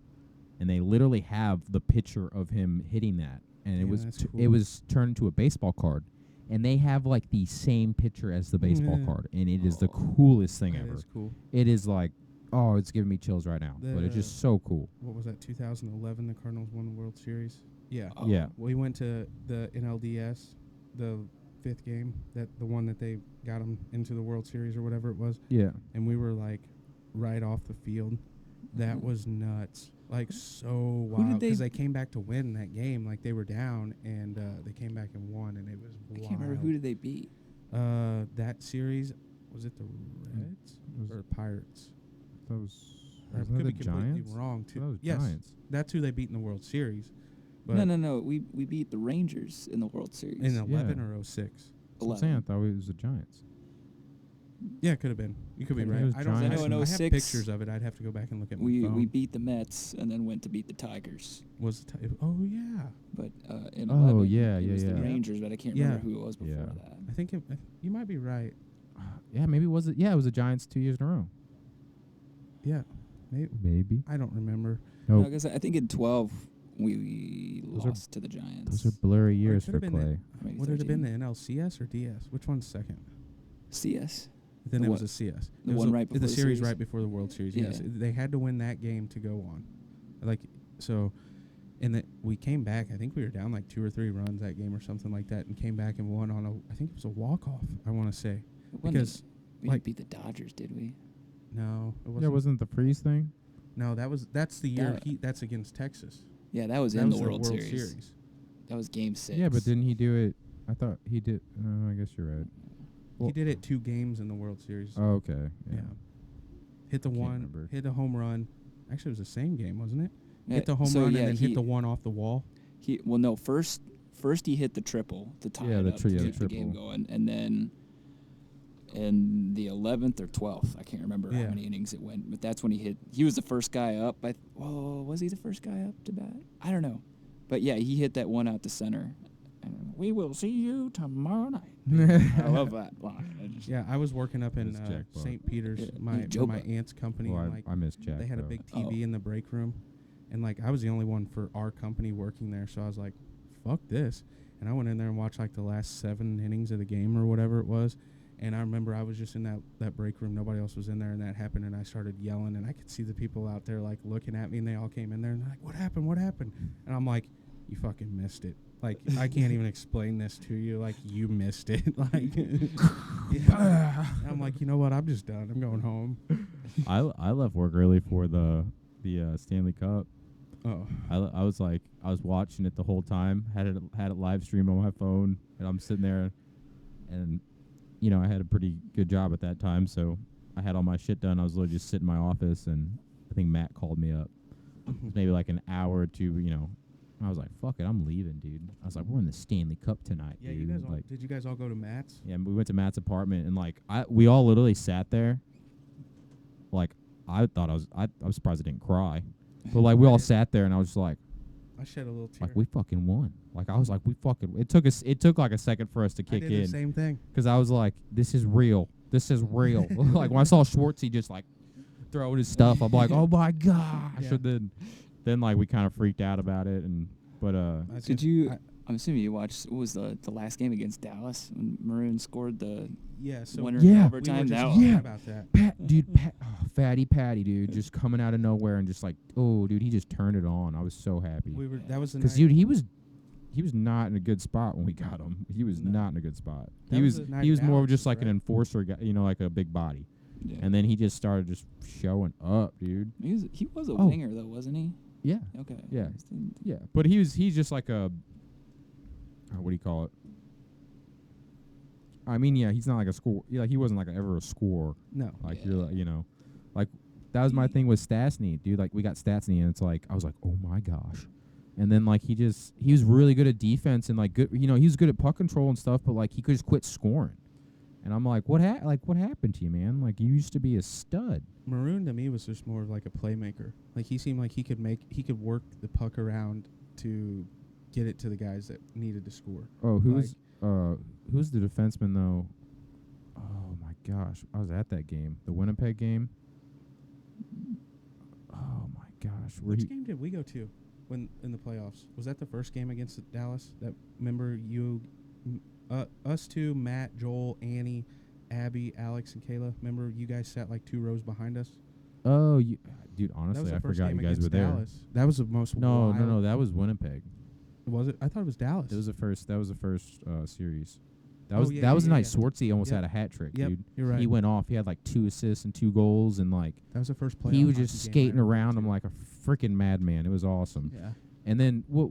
and they literally have the picture of him hitting that, and Yeah, that's it cool. was turned into a baseball card, and they have like the same picture as the baseball Yeah. card, and it is the Oh, coolest thing That ever. is cool. It is like, oh, it's giving me chills right now, but it's just so cool. What was that? 2011. The Cardinals won the World Series. Yeah. Oh. Yeah, We went to the NLDS, the 5th game, the one that they got them into the World Series or whatever it was, yeah. and we were like right off the field. That was nuts. Like, so wild they- because they came back to win that game. Like, they were down and they came back and won, and it was I wild. can't remember who did they beat. That series, was it the Reds was- or Pirates? That was I wasn't could it be the completely Giants. wrong That too. was Yes, Giants. that's who they beat in the World Series. But No. We beat the Rangers in the World Series. in 11 Yeah. or 06. That's what I'm saying. I thought it was the Giants. Yeah, it could have been. You could be I think right. it was I don't. Giants. I, I know in I have 06 pictures of it. I'd have to go back and look at my we phone. beat the Mets and then went to beat the Tigers. Was the oh yeah. But in Oh, 11, yeah, it yeah, was the yeah. Rangers, but I can't Yeah. remember who it was before Yeah. that. I think you might be right. Yeah, maybe it was it. Yeah, it was the Giants 2 years in a row. Yeah, Maybe. I don't remember. No, No, I guess I think in 12 we Those are- lost to the Giants. those are blurry Or it years could for have been the- Clay. Maybe Would it have been 13. the NLCS or DS? Which one's second? CS. Then The it was what? a CS. The It was one a- right before the the series series? right before the World Series. Yes, Yeah. they had to win that game to go on. Like so, and we came back. I think we were down like 2 or 3 runs that game or something like that, and came back and won on I think it was a walk off. I want to say because we like- didn't beat the Dodgers, did we? no, it wasn't. Yeah, wasn't it the freeze thing? No, that's the year That- that's against Texas. Yeah, that was That in was the their World, Series. That was Game 6. Yeah, but didn't he do it? I thought he did. I guess you're right. Well- He did it 2 games in the World Series. Oh, okay. yeah. Hit the Can't one, remember. hit a home run. Actually, it was the same game, wasn't it? Yeah, Hit the home so run yeah, and then he, hit the one off the wall. No, first he hit the triple to tie Yeah, it the up tri- to yeah, the keep the game triple. going, and then in the 11th or 12th, I can't remember Yeah. how many innings it went, but that's when he hit. He was the first guy up. Was he the first guy up to bat? I don't know, but yeah, he hit that one out to center. And we will see you tomorrow night. I love that line. Yeah, I was working up in Miss Jack Buck. St. Peter's, Yeah, my Joe my Buck. aunt's company. Well, and, like, I miss Jack. they had a though. big TV Oh. in the break room, and like I was the only one for our company working there. So I was like, "Fuck this!" And I went in there and watched like the last 7 innings of the game or whatever it was. And I remember I was just in that break room. Nobody else was in there, and that happened. And I started yelling, and I could see the people out there like looking at me, and they all came in there and they're like, "What happened? What happened?" And I'm like, "You fucking missed it. Like, I can't even explain this to you. Like, you missed it." Like, yeah. And I'm like, you know what? I'm just done. I'm going home. I left work early for the Stanley Cup. Oh, I was watching it the whole time. Had it live stream on my phone, and I'm sitting there, and you know I had a pretty good job at that time, so I had all my shit done. I was literally just sitting in my office, and I think Matt called me up. It was maybe like an hour or two, you know. I was like, "Fuck it, I'm leaving, dude." I was like, "We're in the Stanley Cup tonight, yeah. dude." You guys all, like, did you guys all go to Matt's? yeah, we went to Matt's apartment, and like we all literally sat there. Like I thought I was surprised I didn't cry, but like we all sat there, and I was just like. I shed a little tear. Like we fucking won. Like I was like, it took like a second for us to I kick did the in same thing. because I was like, this is real. Like when I saw Schwartzy just like throwing his stuff, I'm like, oh my gosh. Yeah. And then like we kind of freaked out about it, but Did you? I'm assuming you watched. What was the last game against Dallas when Maroon scored the Yeah. So winner Yeah. in we were overtime? just That talking Yeah. about that. Fatty Patty, dude, just coming out of nowhere and just like, oh, dude, he just turned it on. I was so happy We were. That was the because night. dude, he was not in a good spot when we got him. He was No. not in a good spot. That He was was the night he was more of Dallas just was, like an right? enforcer guy, you know, like a big body. Yeah. And then he just started just showing up, dude. He was a Oh. winger though, wasn't he? Yeah, Okay. Yeah. Just didn't- yeah. But he's just like a what do you call it? I mean, yeah, he's not like a score. Like he wasn't like ever a scorer. No. Like Yeah. you're like, you know, like that was my thing with Stastny, dude. Like we got Stastny, and it's like I was like, oh my gosh. And then like he was really good at defense and like good, you know, he was good at puck control and stuff, but like he could just quit scoring. And I'm like, what happened to you, man? Like you used to be a stud. Maroon to me was just more of like a playmaker. Like he seemed like he could work the puck around to get it to the guys that needed to score. Oh, who's the defenseman though? Oh my gosh, I was at that game, the Winnipeg game. Oh my gosh, where Which game did we go to when in the playoffs? Was that the first game against Dallas? That remember you, us two, Matt, Joel, Annie, Abby, Alex, and Kayla. Remember you guys sat like 2 rows behind us. Oh, dude, That was honestly, the I first forgot game you guys were against there. Dallas. That was the most. No, wild. that was Winnipeg. Was it? I thought it was Dallas. That was the first series. That Oh, was yeah, that yeah, was the yeah, night yeah. Schwartzy almost Yep. had a hat trick, Yep, dude. you're right. He went off. He had like 2 assists and 2 goals, and like That was the first playoff. he was hockey just game I skating ever went around to. him like a freaking madman. It was awesome. Yeah. And then what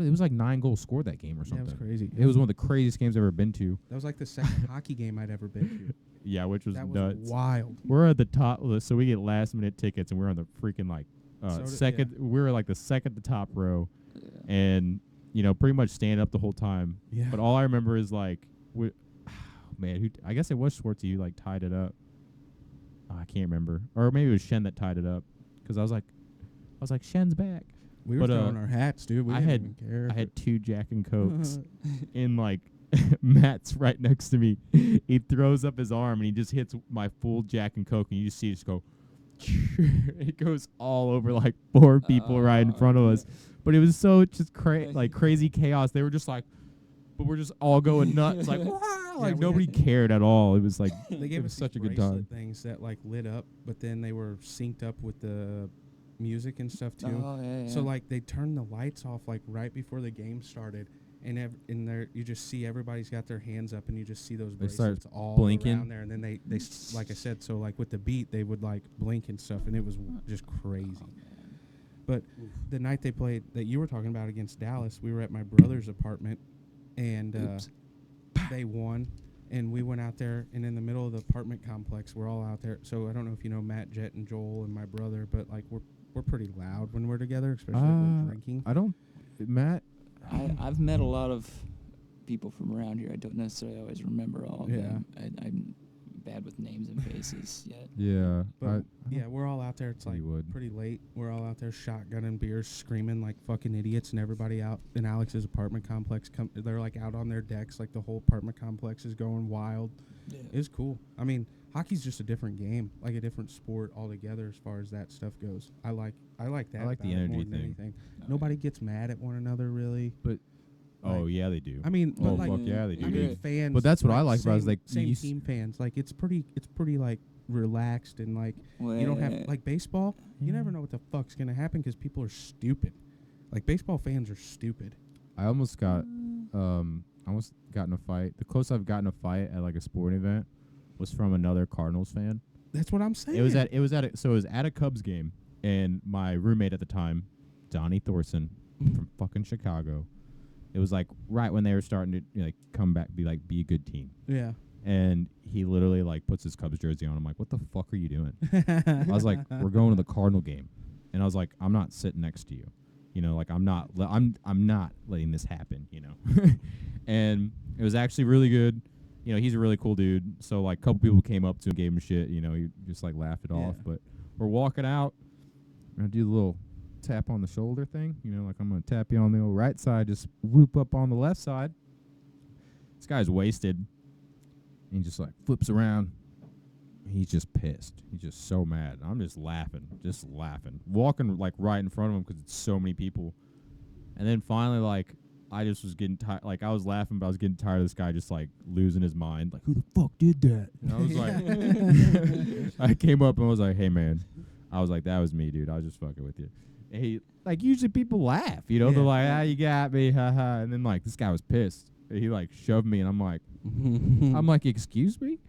it was like 9 goals scored that game or Yeah, it was something. crazy. It was one of the craziest games I've ever been to. That was like the second hockey game I'd ever been to. Yeah, which was That was nuts. wild. We're at the top, so we get last minute tickets, and we're on the freaking like So did- second. We were like the second to top row, Yeah. and you know, pretty much stand up the whole time. Yeah. But all I remember is like, man, I guess it was Schwartzy who like tied it up. I can't remember, or maybe it was Shen that tied it up, because I was like, Shen's back. We were But, throwing our hats, dude. We I didn't had- even care. I had 2 Jack and Cokes, and like Matt's right next to me. He throws up his arm and he just hits my full Jack and Coke, and you just see it just go. It goes all over like 4 people right in front of us, but it was so just crazy chaos. They were just like, but we're just all going nuts, like wow, like we nobody had- cared at all. It was like They gave it was us such a these good time. bracelet things that like lit up, but then they were synced up with the music and stuff too. Oh, yeah, So yeah. like they turned the lights off like right before the game started, and in there you just see everybody's got their hands up, and you just see those They start bracelets all blinking. around there, and then they like I said, so like with the beat they would like blink and stuff, and it was just crazy. But the night they played that you were talking about against Dallas, we were at my brother's apartment, and Oops. they won. And we went out there, and in the middle of the apartment complex, we're all out there. So I don't know if you know Matt, Jet, and Joel, and my brother, but like we're pretty loud when we're together, especially if we're drinking. I don't, Matt. I've met a lot of people from around here. I don't necessarily always remember all of Yeah. them. bad with names and faces yet. Yeah. But yeah, we're all out there. It's like You would. pretty late. We're all out there shotgunning beers, screaming like fucking idiots, and everybody out in Alex's apartment complex. They're like out on their decks, like the whole apartment complex is going wild. Yeah. It's cool. I mean, hockey's just a different game, like a different sport altogether as far as that stuff goes. I like that. I like the about it energy more than thing. anything. Nobody gets mad at one another really. Oh Like, yeah, they do. I mean, Oh but like, fuck yeah, they I do. mean, dude. fans. But that's what I like about it is, same- like, same you s- team fans. Like it's pretty like relaxed and like you don't have like baseball. You never know what the fuck's gonna happen because people are stupid. Like baseball fans are stupid. I almost got in a fight. The closest I've gotten a fight at like a sporting event was from another Cardinals fan. That's what I'm saying. It was at a Cubs game, and my roommate at the time, Donnie Thorson from fucking Chicago. It was like right when they were starting to like come back, be a good team. Yeah. And he literally like puts his Cubs jersey on. I'm like, what the fuck are you doing? I was like, we're going to the Cardinal game, and I was like, I'm not sitting next to you, you know, like I'm not letting this happen, you know. And it was actually really good. You know, he's a really cool dude. So like, a couple people came up to him, gave him shit. You know, he just like laughed it off. Yeah. But we're walking out, and I do the little tap on the shoulder thing. You know, like I'm gonna tap you on the old right side, just whoop up on the left side. This guy's wasted. And he just like flips around. He's just pissed. He's just so mad. I'm just laughing. Walking like right in front of him because it's so many people. And then finally, like, I just was getting tired. Like, I was laughing, but I was getting tired of this guy just like losing his mind. Like, who the fuck did that? And I was like, I came up and was like, hey, man. I was like, that was me, dude. I was just fucking with you. And he, like, usually people laugh, you know? Yeah. They're like, ah, you got me, haha. And then, like, this guy was pissed. And he, like, shoved me, and I'm like, excuse me?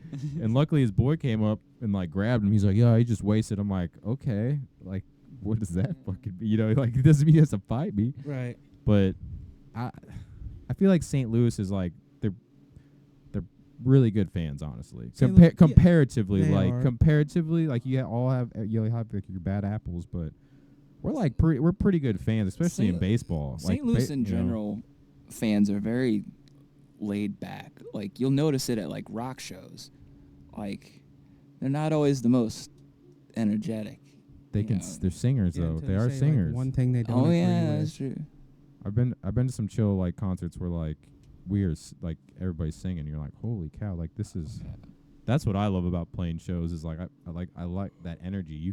And luckily his boy came up and, like, grabbed him. He's like, yeah, he just wasted. I'm like, okay. Like, what does that fucking be? You know, like, it doesn't mean he has to fight me. Right. But I feel like St. Louis is, like, they're really good fans, honestly. St. Louis- Comparatively, they like, are. you all have like, your bad apples, but we're, like, we're pretty good fans, especially in St. baseball. St. Like, Louis in you know. general, fans are very laid back. Like you'll notice it at like rock shows. Like they're not always the most energetic. They you can. know. They're singers Yeah, though. until They you are say, like, singers. one thing they don't Oh agree yeah, with. that's true. I've been to some chill like concerts where like like everybody's singing. You're like, holy cow! Like this is. That's what I love about playing shows. Is like I like that energy.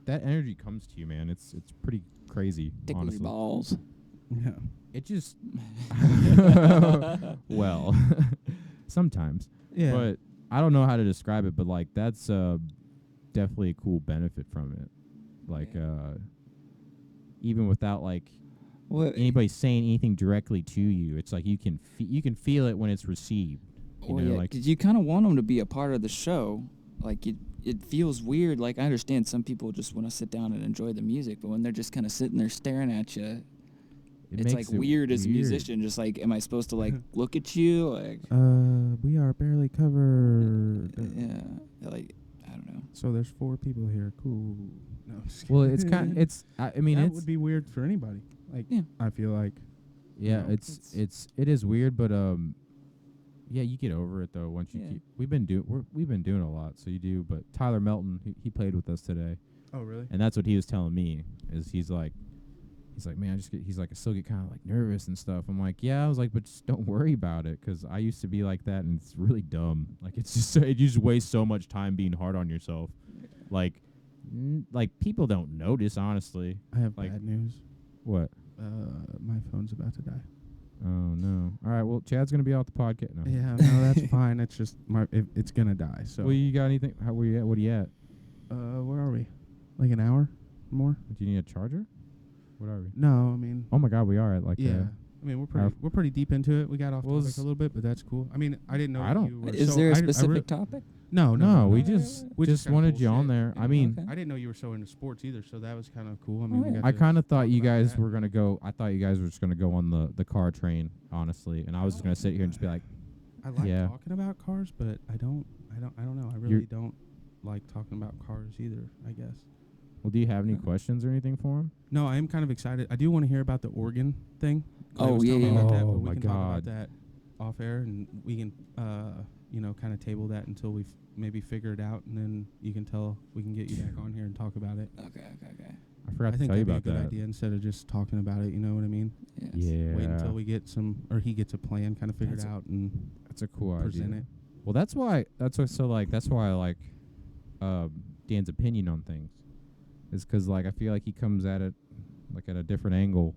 That energy comes to you, man. It's pretty crazy. Tickle your honestly, balls. Yeah. it just. Well, sometimes. Yeah. But I don't know how to describe it. But like that's definitely a cool benefit from it. Like even without like What? anybody saying anything directly to you, it's like you can feel it when it's received. You Well, know, yeah, like 'cause you kind of want them to be a part of the show. Like it feels weird. Like I understand some people just want to sit down and enjoy the music, but when they're just kind of sitting there staring at you, it it's makes like it weird as a weird. musician. Just like, am I supposed to like look at you? Like, we are barely covered. yeah, like I don't know. So there's 4 people here. Cool. No. I'm just Well, kidding. it's kind. It's. I mean, that it's. would be weird for anybody. Like, Yeah. I feel like. Yeah, know, it is weird, but yeah, you get over it though once you Yeah. keep. We've been doing a lot, so you do. But Tyler Melton, he played with us today, Oh, really? and that's what he was telling me. Is he's like, man, he's like, I still get kind of like nervous and stuff. I'm like, yeah, I was like, but just don't worry about it, 'cause I used to be like that, and it's really dumb. Like it's just you just waste so much time being hard on yourself. Like, like people don't notice, honestly. I have like- bad news. What? My phone's about to die. Oh no! All right, well, Chad's gonna be off the podcast. No. Yeah, no, that's fine. It's just it's gonna die. So. Well, you got anything? How were you at? What are you at? Where are we? Like an hour more? Do you need a charger? What are we? No, I mean. Oh my God, we are at like. Yeah. I mean, we're pretty deep into it. We got off Well, topic a little bit, but that's cool. I mean, I didn't know. I that don't- You were Is so, there a I specific topic? No, No, we no, just which is just kinda wanted cool you on shit. there. Yeah, I mean, okay. I didn't know you were so into sports either, so that was kind of cool. I mean, we yeah. got I to kind of thought talk you about guys that. were gonna go. I thought you guys were just gonna go on the car train, honestly, and I was just gonna sit here and just be like, I like yeah. talking about cars, but I don't know. I really don't like talking about cars either, I guess. well, do you have any questions or anything for him? No, I am kind of excited. I do want to hear about the Oregon thing. 'cause I Oh, was yeah, telling you yeah. about that, Oh, but we my can talk God. about that off air, and we can kind of table that until we maybe figure it out, and then we can get you back on here and talk about it. Okay. I forgot I to think tell you that'd be about a good that. idea instead of just talking about it. You know what I mean? Yes. Yeah. Wait until we get he gets a plan kind of figured That's out and That's a cool present idea. it. Well, that's why I like Dan's opinion on things, is 'cause like I feel like he comes at it like at a different angle.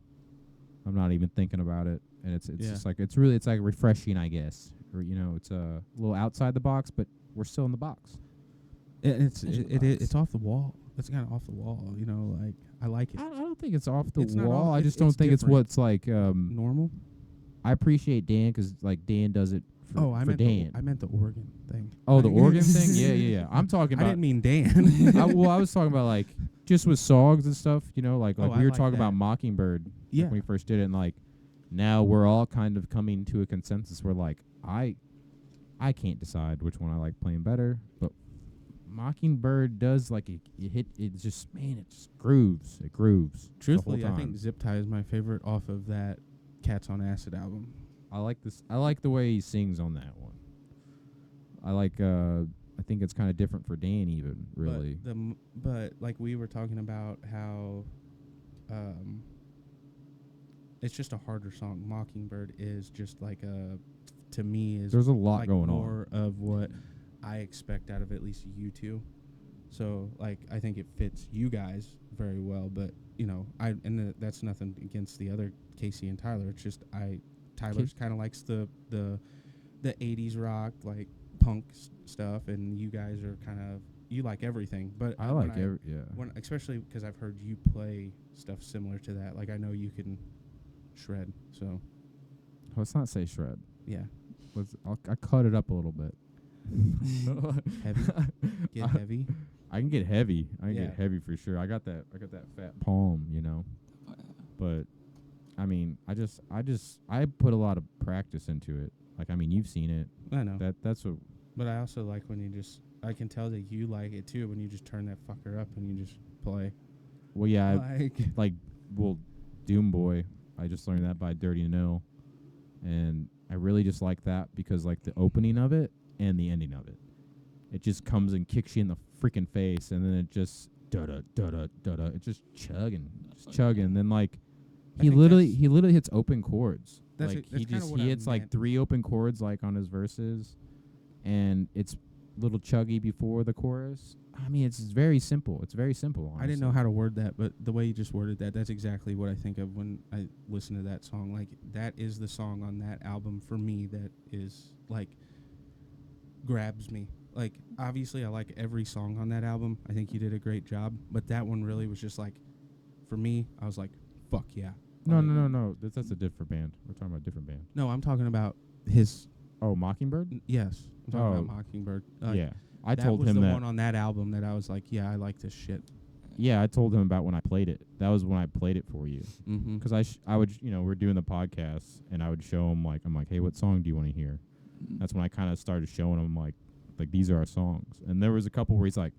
I'm not even thinking about it, and it's Yeah. just like it's like refreshing, I guess, or it's a little outside the box, but we're still in the box. It's It's your it's box. off the wall. It's kind of off the wall. Like I like it. I don't think it's off the It's not wall. off- I it- just don't it's think it's different. what's like. Normal. I appreciate Dan 'cause like Dan does it for, I for meant Dan. I meant the organ thing. Oh, the organ thing? Yeah. I'm talking I about. didn't mean Dan. I was talking about like just with songs and stuff. Like Oh, we I were like talking that. about Mockingbird Yeah. when we first did it, and like now we're all kind of coming to a consensus where like I can't decide which one I like playing better, but Mockingbird does like it just grooves. It grooves. Truthfully, the whole I think time. Zip Tie is my favorite off of that Cats on Acid album. I like this. I like the way he sings on that one. I like. I think it's kind of different for Dan, even really. But like we were talking about how, it's just a harder song. Mockingbird is just like to me is There's a lot like going on. more of what I expect out of at least you two. So like I think it fits you guys very well. But that's nothing against the other Casey and Tyler. It's just Tyler's kind of likes the 80s rock, like punk stuff, and you guys are you like everything. But I like yeah. especially because I've heard you play stuff similar to that. Like I know you can shred. So Let's not say shred. yeah, I cut it up a little bit. heavy, get heavy. I can get heavy. I can Yeah. get heavy for sure. I got that fat palm, But I mean, I put a lot of practice into it. Like I mean, you've seen it. I know. That's what. But I also like when I can tell that you like it too when you just turn that fucker up and you just play. Well, yeah. Like Doom Boy. I just learned that by Dirty Nil, and I really just like that because like the opening of it and the ending of it, it just comes and kicks you in the freaking face, and then it just da da da da da da. It's just chugging. And then like I he think literally hits open chords. That's Like it- that's kinda what he I hits like meant. 3 open chords like on his verses, and it's little chuggy before the chorus. I mean, it's very simple. It's very simple. I didn't know how to word that, but the way you just worded that, that's exactly what I think of when I listen to that song. Like, that is the song on that album for me that is, like, grabs me. Like, obviously, I like every song on that album. I think you did a great job. But that one really was just, like, for me, I was like, fuck yeah. No. That's a different band. We're talking about a different band. No, I'm talking about his, Oh, Mockingbird? yes. I'm talking Oh. about Mockingbird. Yeah. I that told was him the that. one on that album that I was like, yeah, I like this shit. Yeah, I told him about when I played it. That was when I played it for you. Mm-hmm. Because I would, we're doing the podcast, and I would show him, like, I'm like, hey, what song do you want to hear? That's when I kind of started showing him, like, these are our songs. And there was a couple where he's like,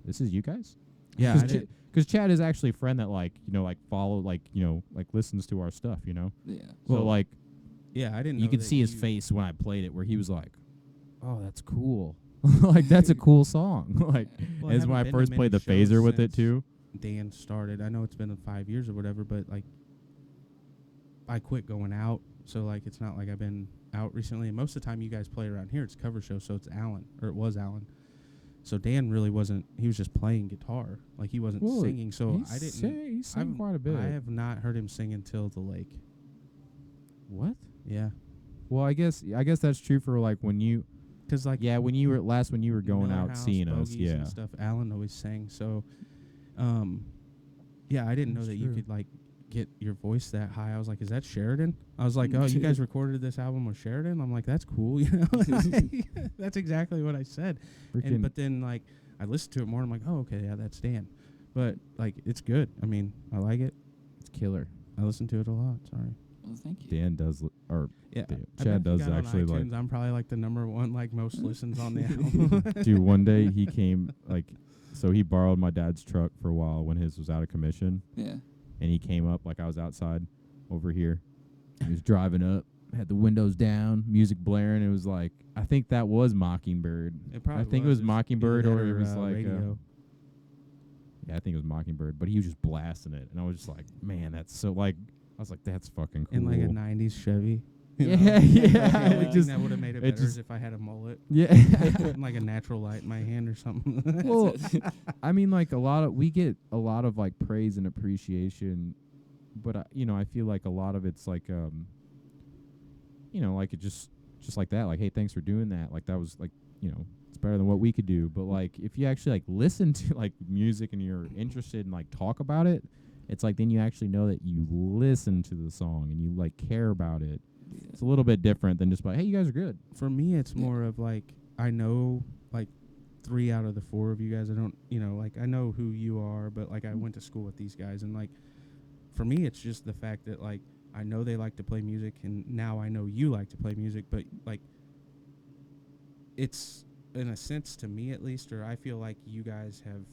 this is you guys? Yeah, Because Chad is actually a friend that, like, follow, like, listens to our stuff, Yeah. So, like, yeah, I didn't know you could that see his you- face when I played it where he was like, oh, that's cool. Like, that's a cool song. Like, Well, I as when haven't I been to first many played the shows phaser with it, since too. Dan started. I know it's been 5 years or whatever, but like I quit going out, so like it's not like I've been out recently. And most of the time you guys play around here, it's cover show, so it's Alan, or it was Alan. So Dan really wasn't. He was just playing guitar, like he wasn't Well, singing. So I didn't. He sang I've- quite a bit. I have not heard him sing until the lake. What? Yeah, Well, I guess that's true for like when you because like when you were going Miller out House, seeing us, Bogies yeah. and stuff. Alan always sang. So, yeah, I didn't know That's that you true. could like get your voice that high. I was like, is that Sheridan? I was like, oh, you guys recorded this album with Sheridan? I'm like, that's cool, That's exactly what I said. Freaking But then like I listened to it more. And I'm like, oh, okay, yeah, that's Dan. But like, it's good. I mean, I like it. it's killer. I listen to it a lot. Sorry. Well, thank you. Dan does or Yeah, Dan- I Chad bet if does you got actually on like iTunes, I'm probably like the number one like most listens on the album. dude, one day he came so he borrowed my dad's truck for a while when his was out of commission, Yeah. and he came up like I was outside over here. He was driving up had the windows down, music blaring. It was like, I think that was Mockingbird. It probably I think it was It's Mockingbird, either or that it was like radio. yeah, I think it was Mockingbird, but he was just blasting it, and I was just like, man, that's so like, I was like, that's fucking cool. In like a '90s Chevy. Yeah, know? yeah, The only it thing just- that would have made it it better is just- if I had a mullet yeah. and like a natural light in my hand or something. Well, I mean, like we get a lot of like praise and appreciation, but I feel like a lot of it's like like it just like that, like, hey, thanks for doing that, like that was like, it's better than what we could do. But like if you actually like listen to like music and you're interested and like talk about it, it's like then you actually know that you listen to the song and you like care about it. It's a little bit different than just like, hey, you guys are good. For me, it's more of like I know like 3 out of the 4 of you guys. I don't, like I know who you are, but like I went to school with these guys, and like for me, it's just the fact that like I know they like to play music, and now I know you like to play music, but like it's in a sense to me at least, or I feel like you guys have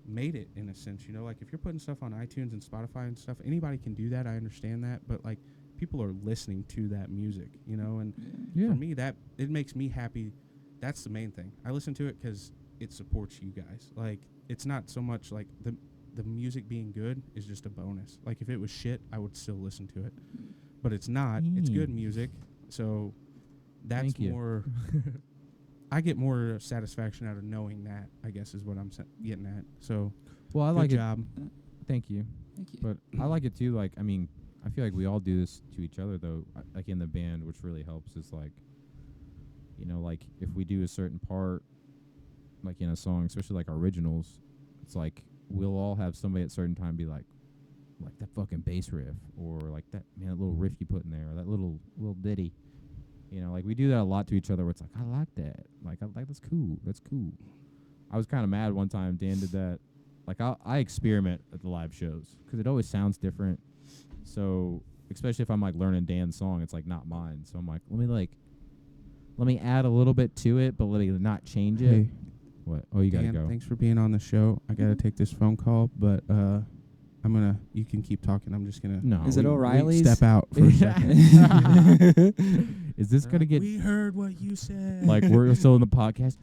made it in a sense, like if you're putting stuff on iTunes and Spotify and stuff, anybody can do that. I understand that, but like people are listening to that music, and Yeah. for me that it makes me happy. That's the main thing. I listen to it because it supports you guys. Like it's not so much like the music being good is just a bonus. Like if it was shit, I would still listen to it, but it's not. It's good music, so that's Thank you. more. I get more satisfaction out of knowing that, I guess, is what I'm getting at. So, Well, I good like job. it. Thank you. Thank you. But I like it too. Like, I mean, I feel like we all do this to each other, though. Like in the band, which really helps is like, like if we do a certain part, like in a song, especially like our originals, it's like we'll all have somebody at a certain time be like that fucking bass riff, or like that little riff you put in there, or that little ditty. Like we do that a lot to each other. Where it's like, I like that. Like that's cool. That's cool. I was kind of mad one time Dan did that. Like I experiment at the live shows because it always sounds different. So especially if I'm like learning Dan's song, it's like not mine. So I'm like, let me add a little bit to it, but let me not change it. Hey, What? Oh, you gotta Dan, go. thanks for being on the show. I gotta take this phone call, but you can keep talking. I'm just gonna. No. Is it we O'Reilly's? Step out for a second. Is this gonna get We heard what you said. like we're still in the podcast?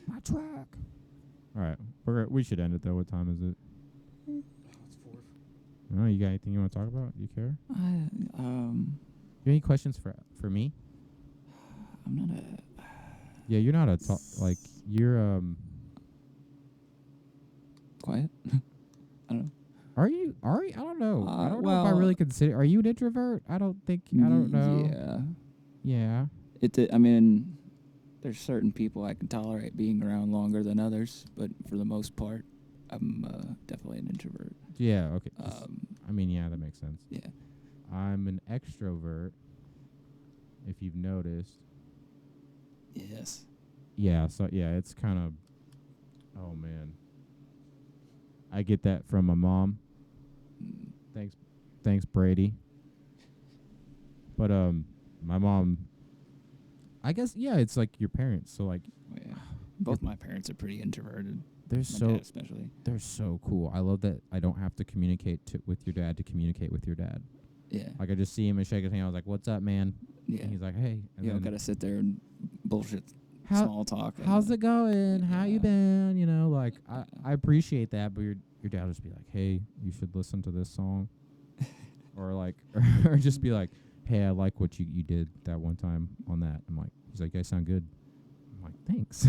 My track. All right, we should end it though. What time is it? It's 4. Oh, you got anything you want to talk about? You care? I, You have any questions for me? I'm not a. Yeah, you're not like you're Quiet. I don't know. Are you? I don't know. I don't know if I well, really consider. Are you an introvert? I don't think. I don't know. Yeah. Yeah. I mean, there's certain people I can tolerate being around longer than others, but for the most part, I'm definitely an introvert. Yeah. Okay. I mean, yeah, that makes sense. Yeah. I'm an extrovert. If you've noticed. Yes. Yeah. So yeah, it's kind of. Oh man. I get that from my mom. Thanks, Brady. But my mom. I guess it's like your parents. So like Yeah. Both my parents are pretty introverted. they're My so dad especially. they're so cool. I love that I don't have to communicate with your dad to communicate with your dad. Yeah. Like I just see him and shake his hand. I was like, "What's up, man?" Yeah. And he's like, "Hey." And You don't then, gotta sit there and bullshit How- small talk. and, how's it going? How you Yeah. been? Like I appreciate that, but your dad will just be like, "Hey, you should listen to this song," or like, or just be like, "Hey, I like what you did that one time on that." I'm like, he's like, "You guys sound good." I'm like, "Thanks."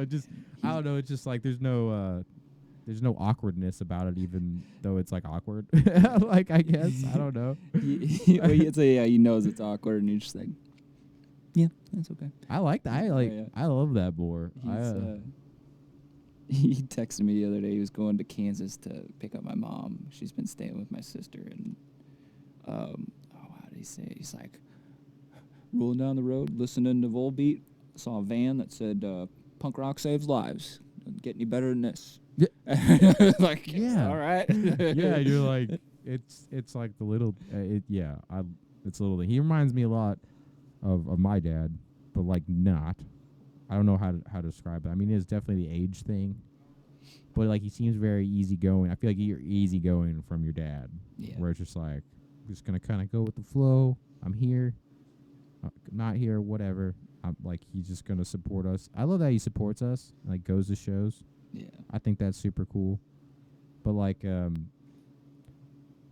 Just I don't know. It's just like there's no awkwardness about it, even though it's like awkward. Like I guess I don't know. Well, he knows it's awkward, and you're just like, yeah, that's okay. I like that. Yeah. I love that more. He texted me the other day. He was going to Kansas to pick up my mom. She's been staying with my sister, and how did he say it? He's like rolling down the road, listening to Volbeat. Saw a van that said "Punk rock saves lives." Doesn't get any better than this. Yeah. Like, Yeah. all right. Yeah, you're like it's like the little it's a little. He reminds me a lot of my dad, but like not. I don't know how to describe it. I mean, it's definitely the age thing, but like he seems very easygoing. I feel like you're easygoing from your dad, Yeah. where it's just like just gonna kind of go with the flow. I'm here, not here, whatever. I'm like, he's just gonna support us. I love that he supports us, like goes to shows. Yeah. I think that's super cool. But like,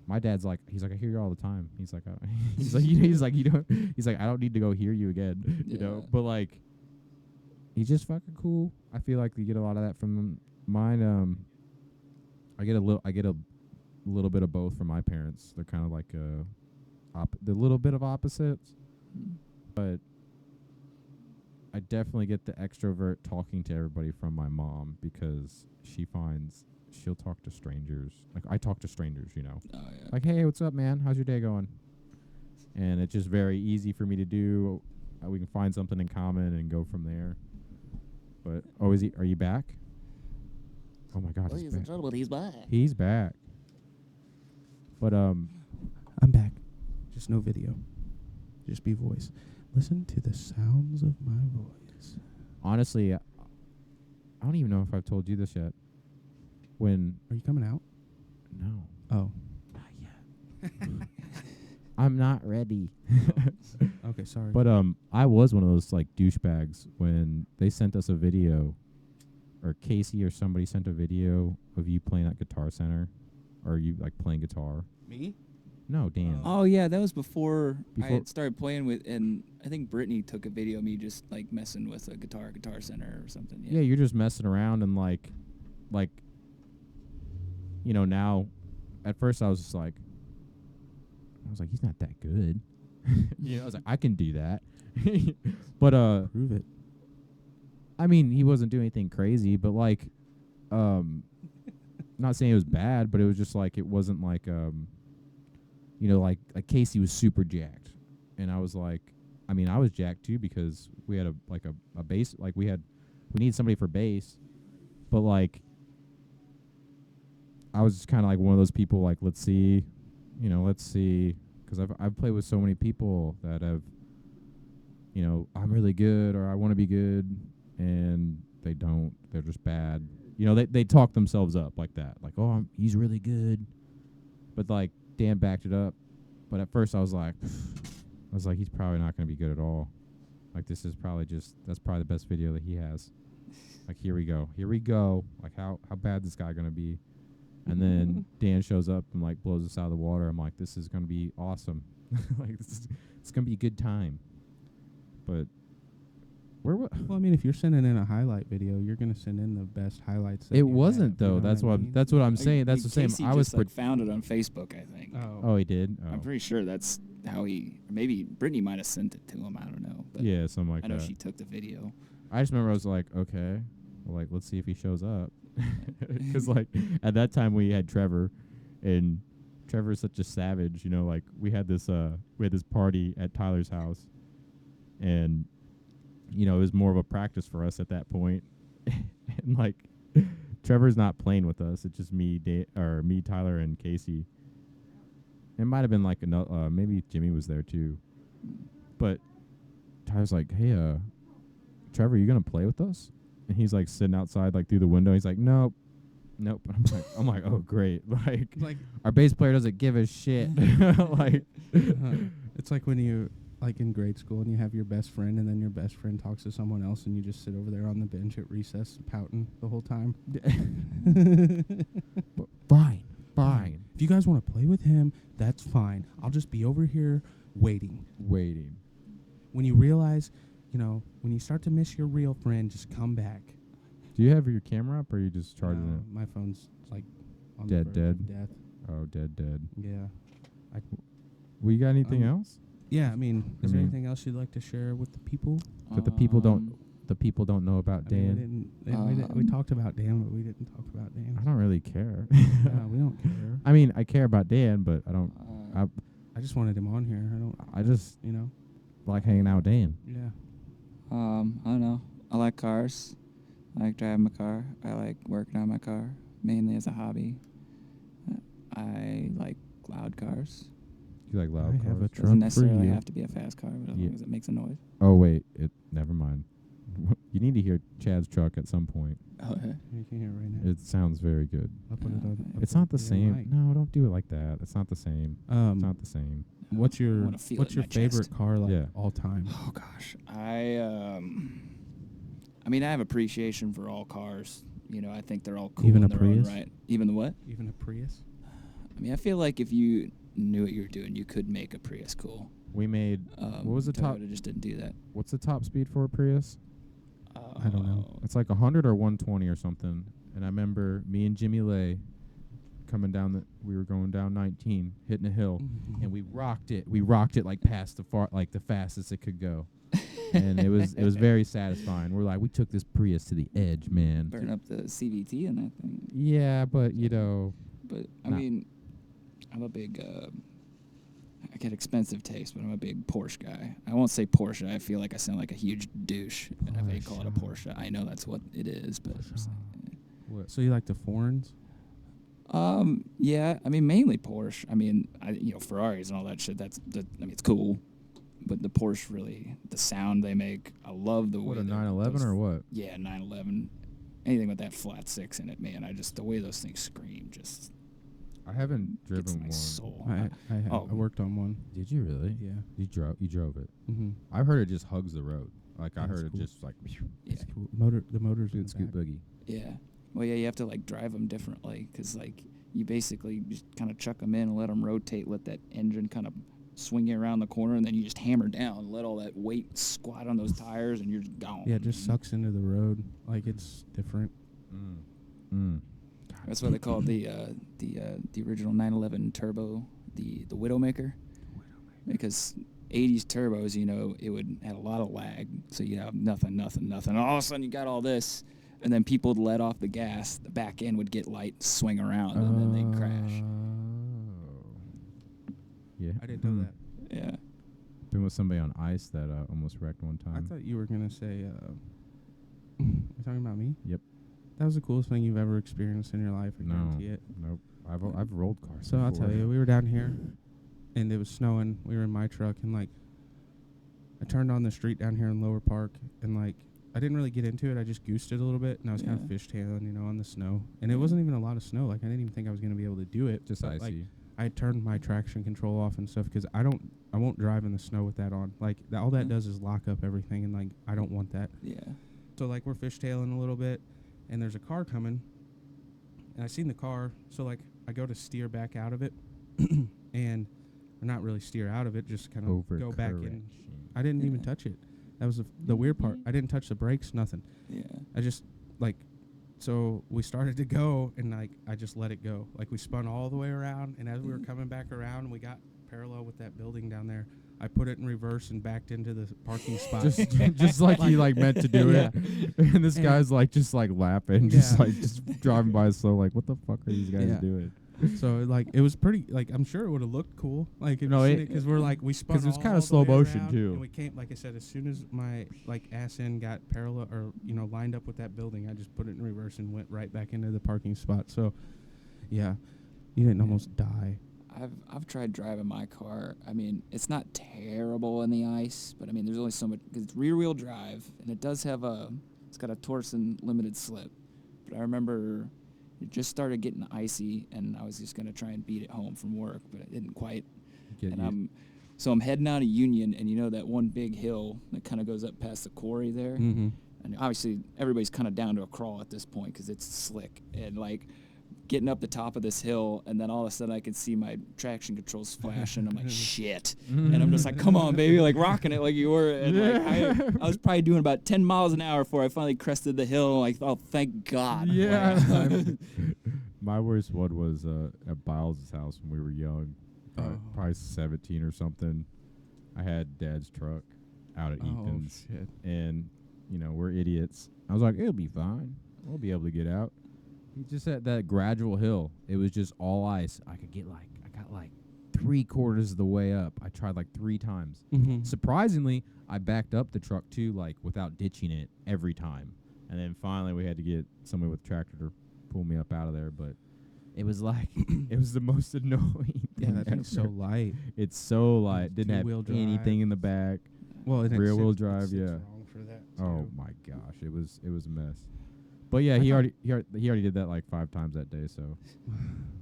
my dad's like, he's like, I hear you all the time. He's like, he's like, you don't. He's like, I don't need to go hear you again, you know. Yeah. But like, he's just fucking cool. I feel like you get a lot of that from mine. I get a little bit of both from my parents. They're kind of like the little bit of opposites, but I definitely get the extrovert talking to everybody from my mom because she finds she'll talk to strangers. Like I talk to strangers, you know. Oh yeah. Like, hey, what's up, man? How's your day going? And it's just very easy for me to do. We can find something in common and go from there. But are you back? Oh my God, he's he's in back. trouble, but he's back. He's back. But I'm back. Just no video. Just be voice. Listen to the sounds of my voice. honestly, I don't even know if I've told you this yet. When Are you coming out? no, Oh. not yet. I'm not ready. Okay, sorry. But I was one of those like douchebags when they sent us a video, or Casey or somebody sent a video of you playing at Guitar Center, or you like playing guitar. Me? No, Dan. Oh yeah, that was before I Before- had started playing with, and I think Brittany took a video of me just like messing with a Guitar Center or something. Yeah, you're just messing around and like, you know, now, at first I was just like, he's not that good. You know, I was like, I can do that. But Prove it. I mean, he wasn't doing anything crazy, but like, not saying it was bad, but it was just like, it wasn't like, you know, like Casey was super jacked, and I was like, I mean, I was jacked too because we had a bass, like we need somebody for bass, but like, I was just kind of like one of those people like, let's see, because I've played with so many people that have, you know, I'm really good or I want to be good, and they're just bad. You know, they talk themselves up like that, like, oh, he's really good, but like Dan backed it up. But at first I was like, he's probably not going to be good at all. Like that's probably the best video that he has. Like here we go. Like how bad this guy going to be? And then Dan shows up and like blows us out of the water. I'm like, this is going to be awesome. Like it's going to be a good time. But Well, I mean, if you're sending in a highlight video, you're gonna send in the best highlights. That it you wasn't have, you though. know That's what I what mean? that's what I'm saying. That's the same. Casey I was just, like, found it on Facebook, I think. Oh, he did. Oh. I'm pretty sure that's how maybe Brittany might have sent it to him. I don't know. But Yeah, something like I know that. she took the video. I just remember I was like, okay, well, like let's see if he shows up, because like at that time we had Trevor, and Trevor's such a savage. You know, like we had this party at Tyler's house, and you know it was more of a practice for us at that point, and like Trevor's not playing with us. It's just me, Tyler, and Casey. It might have been like maybe Jimmy was there too, but Tyler's like, hey, Trevor, you gonna play with us? And he's like sitting outside, like through the window. He's like, nope. I'm like, oh great, like our bass player doesn't give a shit. Like, it's like when you like in grade school and you have your best friend, and then your best friend talks to someone else, and you just sit over there on the bench at recess pouting the whole time. Fine. If you guys want to play with him, that's fine. I'll just be over here waiting. When you realize, you know, when you start to miss your real friend, just come back. Do you have your camera up, or are you just charging it? My phone's like on Dead, the verge of dead. death. Oh, dead. Yeah. Well, you got anything else? Yeah, I mean, is there mean- anything else you'd like to share with the people? That the people don't know about I mean, Dan. we talked about Dan, but we didn't talk about Dan. I don't really care. Yeah, we don't care. I mean, I care about Dan, but I don't. I just wanted him on here. I just You know. like hanging out with Dan. Yeah. I don't know. I like cars. I like driving my car. I like working on my car, mainly as a hobby. I like loud cars. You like loud I cars? have a Doesn't truck for necessarily you. have to be a fast car, but as Yeah. long as it makes a noise. Oh wait, never mind. You need to hear Chad's truck at some point. Oh, yeah. You can hear it right now. It sounds very good. I'll put it on. I'll It's put not the it on same. mic. No, don't do it like that. It's not the same. It's not the same. What's I your wanna feel what's it in your my chest. favorite car like Yeah. all time? Oh gosh, I mean, I have appreciation for all cars. You know, I think they're all cool Even in a their own Prius? right. Even the what? Even a Prius? I mean, I feel like if you knew what you were doing, you could make a Prius cool. We made. What was the top? Toyota just didn't do that. What's the top speed for a Prius? I don't know. It's like 100 or 120 or something. And I remember me and Jimmy Lay coming down we were going down 19, hitting a hill, and we rocked it. We rocked it like past the fastest it could go. And it was very satisfying. We're like, we took this Prius to the edge, man. Burn up the CVT in that thing. Yeah, but you know, But I Nah. mean, I'm a big. I get expensive taste, but I'm a big Porsche guy. I won't say Porsche. I feel like I sound like a huge douche if I call it a Porsche. I know that's what it is, but what? So you like the foreigns? yeah. I mean, mainly Porsche. I mean, Ferraris and all that shit. I mean, it's cool, but the Porsche really, the sound they make. I love the What, way a they're- 911 those- or what? Yeah, 911. Anything with that flat six in it, man. The way those things scream just I haven't gets driven my one. soul. I worked on one. Did you really? Yeah. You drove it. Mm-hmm. I've heard it just hugs the road. Like I Yeah, heard it's it cool. just like Yeah. It's cool. The motors in good the scoot back. boogie. Yeah. Well, yeah, you have to like drive them differently because like you basically just kind of chuck them in and let them rotate, let that engine kind of swing you around the corner, and then you just hammer down, let all that weight squat on those tires, and you're just gone. Yeah, it just sucks into the road. Like it's different. That's why they call it the original 911 turbo, the Widowmaker, because 80s turbos, it would had a lot of lag, so you have nothing, and all of a sudden you got all this, and then people would let off the gas, the back end would get light, swing around, and then they'd crash. Yeah. I didn't know that. Yeah. Been with somebody on ice that almost wrecked one time. I thought you were gonna say. You're talking about me? Yep. That was the coolest thing you've ever experienced in your life. I No. guarantee it. Nope. I've rolled cars. So I'll before. tell you, we were down here, and it was snowing. We were in my truck, and like, I turned on the street down here in Lower Park, and like, I didn't really get into it. I just goosed it a little bit, and I was kind of Yeah. fishtailing, on the snow. And it wasn't even a lot of snow. Like, I didn't even think I was gonna be able to do it. Just but, icy. like, I turned my traction control off and stuff because I won't drive in the snow with that on. Like, all that Mhm. does is lock up everything, and like, I don't want that. Yeah. So like, we're fishtailing a little bit, and there's a car coming, and I seen the car, so like, I go to steer back out of it, and or not really steer out of it, just kind of go back in. I didn't even Yeah. touch it. That was the weird part. I didn't touch the brakes, nothing. Yeah. I just like, so we started to go, and like, I just let it go. Like, we spun all the way around, and as we were coming back around, we got parallel with that building down there. I put it in reverse and backed into the parking spot. just like he like meant to do it. And this And- guy's like just like laughing, Yeah. just driving by slow, like what the fuck are these guys Yeah. doing? So like, it was pretty, like, I'm sure it would have looked cool, like, if No, you seen it- it, because we're like, we spun 'cause it was all kinda the slow way motion, around, too. and we came, like I said, as soon as my like ass end got parallel or lined up with that building, I just put it in reverse and went right back into the parking spot. So yeah, you didn't Yeah. almost die. I've tried driving my car. I mean, it's not terrible in the ice, but I mean, there's only so much because it's rear-wheel drive, and it does have it's got a Torsen limited slip. But I remember it just started getting icy, and I was just gonna try and beat it home from work, but it didn't quite. And I'm heading out of Union, and that one big hill that kind of goes up past the quarry there. Mm-hmm. And obviously, everybody's kind of down to a crawl at this point because it's slick. And, like, getting up the top of this hill, and then all of a sudden I can see my traction controls flash, and I'm like, shit. And I'm just like, come on, baby, like, rocking it like you were. And, like, I was probably doing about 10 miles an hour before I finally crested the hill. Like, oh, thank God. Yeah. Like, My worst one was at Biles' house when we were young, probably 17 or something. I had Dad's truck out at Ethan's, shit. and we're idiots. I was like, it'll be fine. We'll be able to get out. He just at that gradual hill. It was just all ice. I got like 3/4 of the way up. I tried like 3 times. Mm-hmm. Surprisingly, I backed up the truck too, like without ditching it every time. And then finally we had to get somebody with a tractor to pull me up out of there. But it was like, it was the most annoying Yeah, thing that thing's so ever. light. It's so light. It's Didn't have two-wheel drive. anything in the back. Well, Rear-wheel drive, yeah. Wrong for that. Oh too. my gosh, it was a mess. But yeah, I he thought- already did that like 5 times that day, so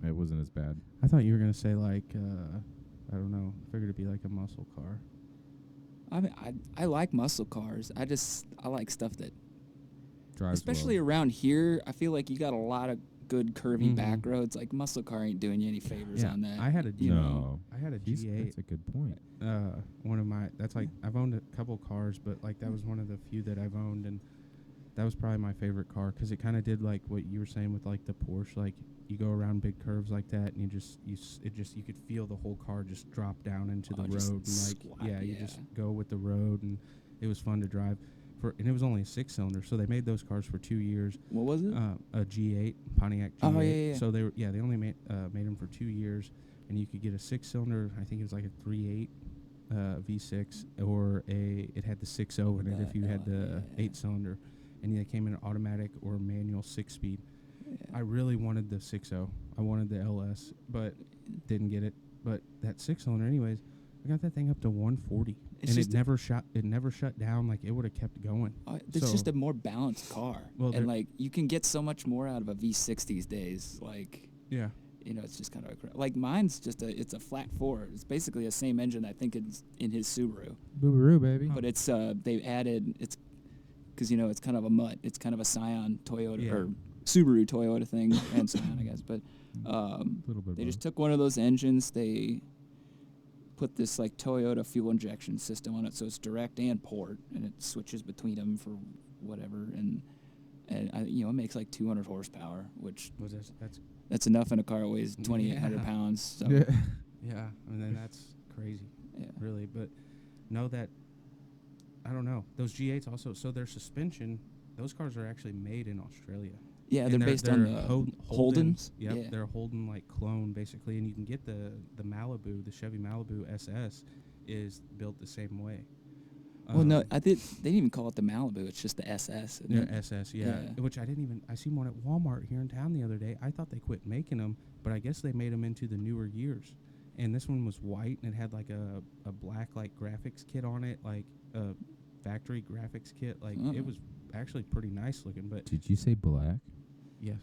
it wasn't as bad. I thought you were gonna say like I don't know. Figured it'd be like a muscle car. I mean, I like muscle cars. I like stuff that, Drives especially well. around here, I feel like you got a lot of good curvy Mhm. back roads. Like muscle car ain't doing you any favors Yeah, on that. I had a you know. No, I had a That's G8. a good point. One of my that's like I've owned a couple cars, but like that was one of the few that I've owned, and that was probably my favorite car because it kind of did like what you were saying with like the Porsche. Like you go around big curves like that, and you could feel the whole car just drop down into the Oh, road, just and like squat, you yeah. just go with the road, and it was fun to drive. And it was only a 6-cylinder, so they made those cars for 2 years. What was it? A G8 Pontiac G8. Oh, yeah. So they only made them for 2 years, and you could get a 6-cylinder. I think it was like a 3.8 V6, or it had the 6.0 in it if you had the 8-cylinder, and they came in an automatic or manual 6-speed. Yeah. I really wanted the 6.0. I wanted the LS, but didn't get it. But that 6-cylinder, anyways, I got that thing up to 140, It's and just it never shut down. Like it would have kept going. It's So- just a more balanced car. Well, and there- like you can get so much more out of a V6 these days. Like, Yeah. you know, it's just kind of like mine's just it's a flat 4. It's basically the same engine I think it's in his Subaru, Boobaroo, baby. but it's they added it's because you know it's kind of a mutt. It's kind of a Scion Toyota Yeah. or Subaru Toyota thing and Scion I guess. But A little bit. they just took one of those engines. They put this like Toyota fuel injection system on it, so it's direct and port, and it switches between them for whatever. And it makes like 200 horsepower, which Was that's that's enough in a car that weighs 2,800 Yeah. pounds. So yeah, and then that's crazy, yeah. really. But know that I don't know those G8s also. So their suspension, those cars are actually made in Australia. Yeah, And they're based on they're the Holdens. Yep, Yeah. they're a Holden like clone basically, and you can get the Malibu, the Chevy Malibu SS, is built the same way. Well, no, they didn't even call it the Malibu. It's just the SS. isn't Yeah, it? SS, yeah. Yeah. Which I seen one at Walmart here in town the other day. I thought they quit making them, but I guess they made them into the newer years. And this one was white, and it had like a black like graphics kit on it, like a factory graphics kit. Like Oh. it was actually pretty nice looking. But Did you say black? yeah,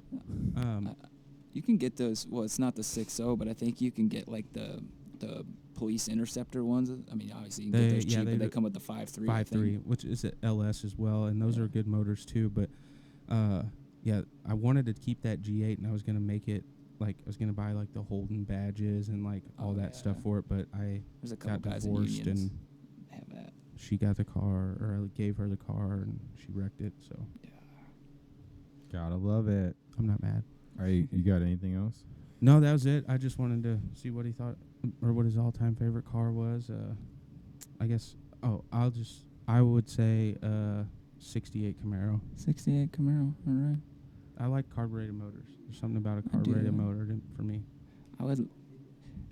You can get those. Well, it's not the 6.0, but I think you can get like the police interceptor ones. I mean, obviously you can get They- those cheap, yeah, but they they do- come with the 5.3. 5.3, which is an LS as well, and those Yeah. are good motors too. But yeah, I wanted to keep that G8, and I was gonna make it like I was gonna buy like the Holden badges and like all Oh, that stuff yeah. for it. But I There's a couple got guys in divorced, unions and have that. she got the car, or I gave her the car, and she wrecked it. So Gotta love it. I'm not mad. You got anything else? No, that was it. I just wanted to see what he thought, or what his all-time favorite car was. I guess. Oh, I would say 68 Camaro. 68 Camaro. All right. I like carbureted motors. There's something about a I do. carbureted motor for me. I would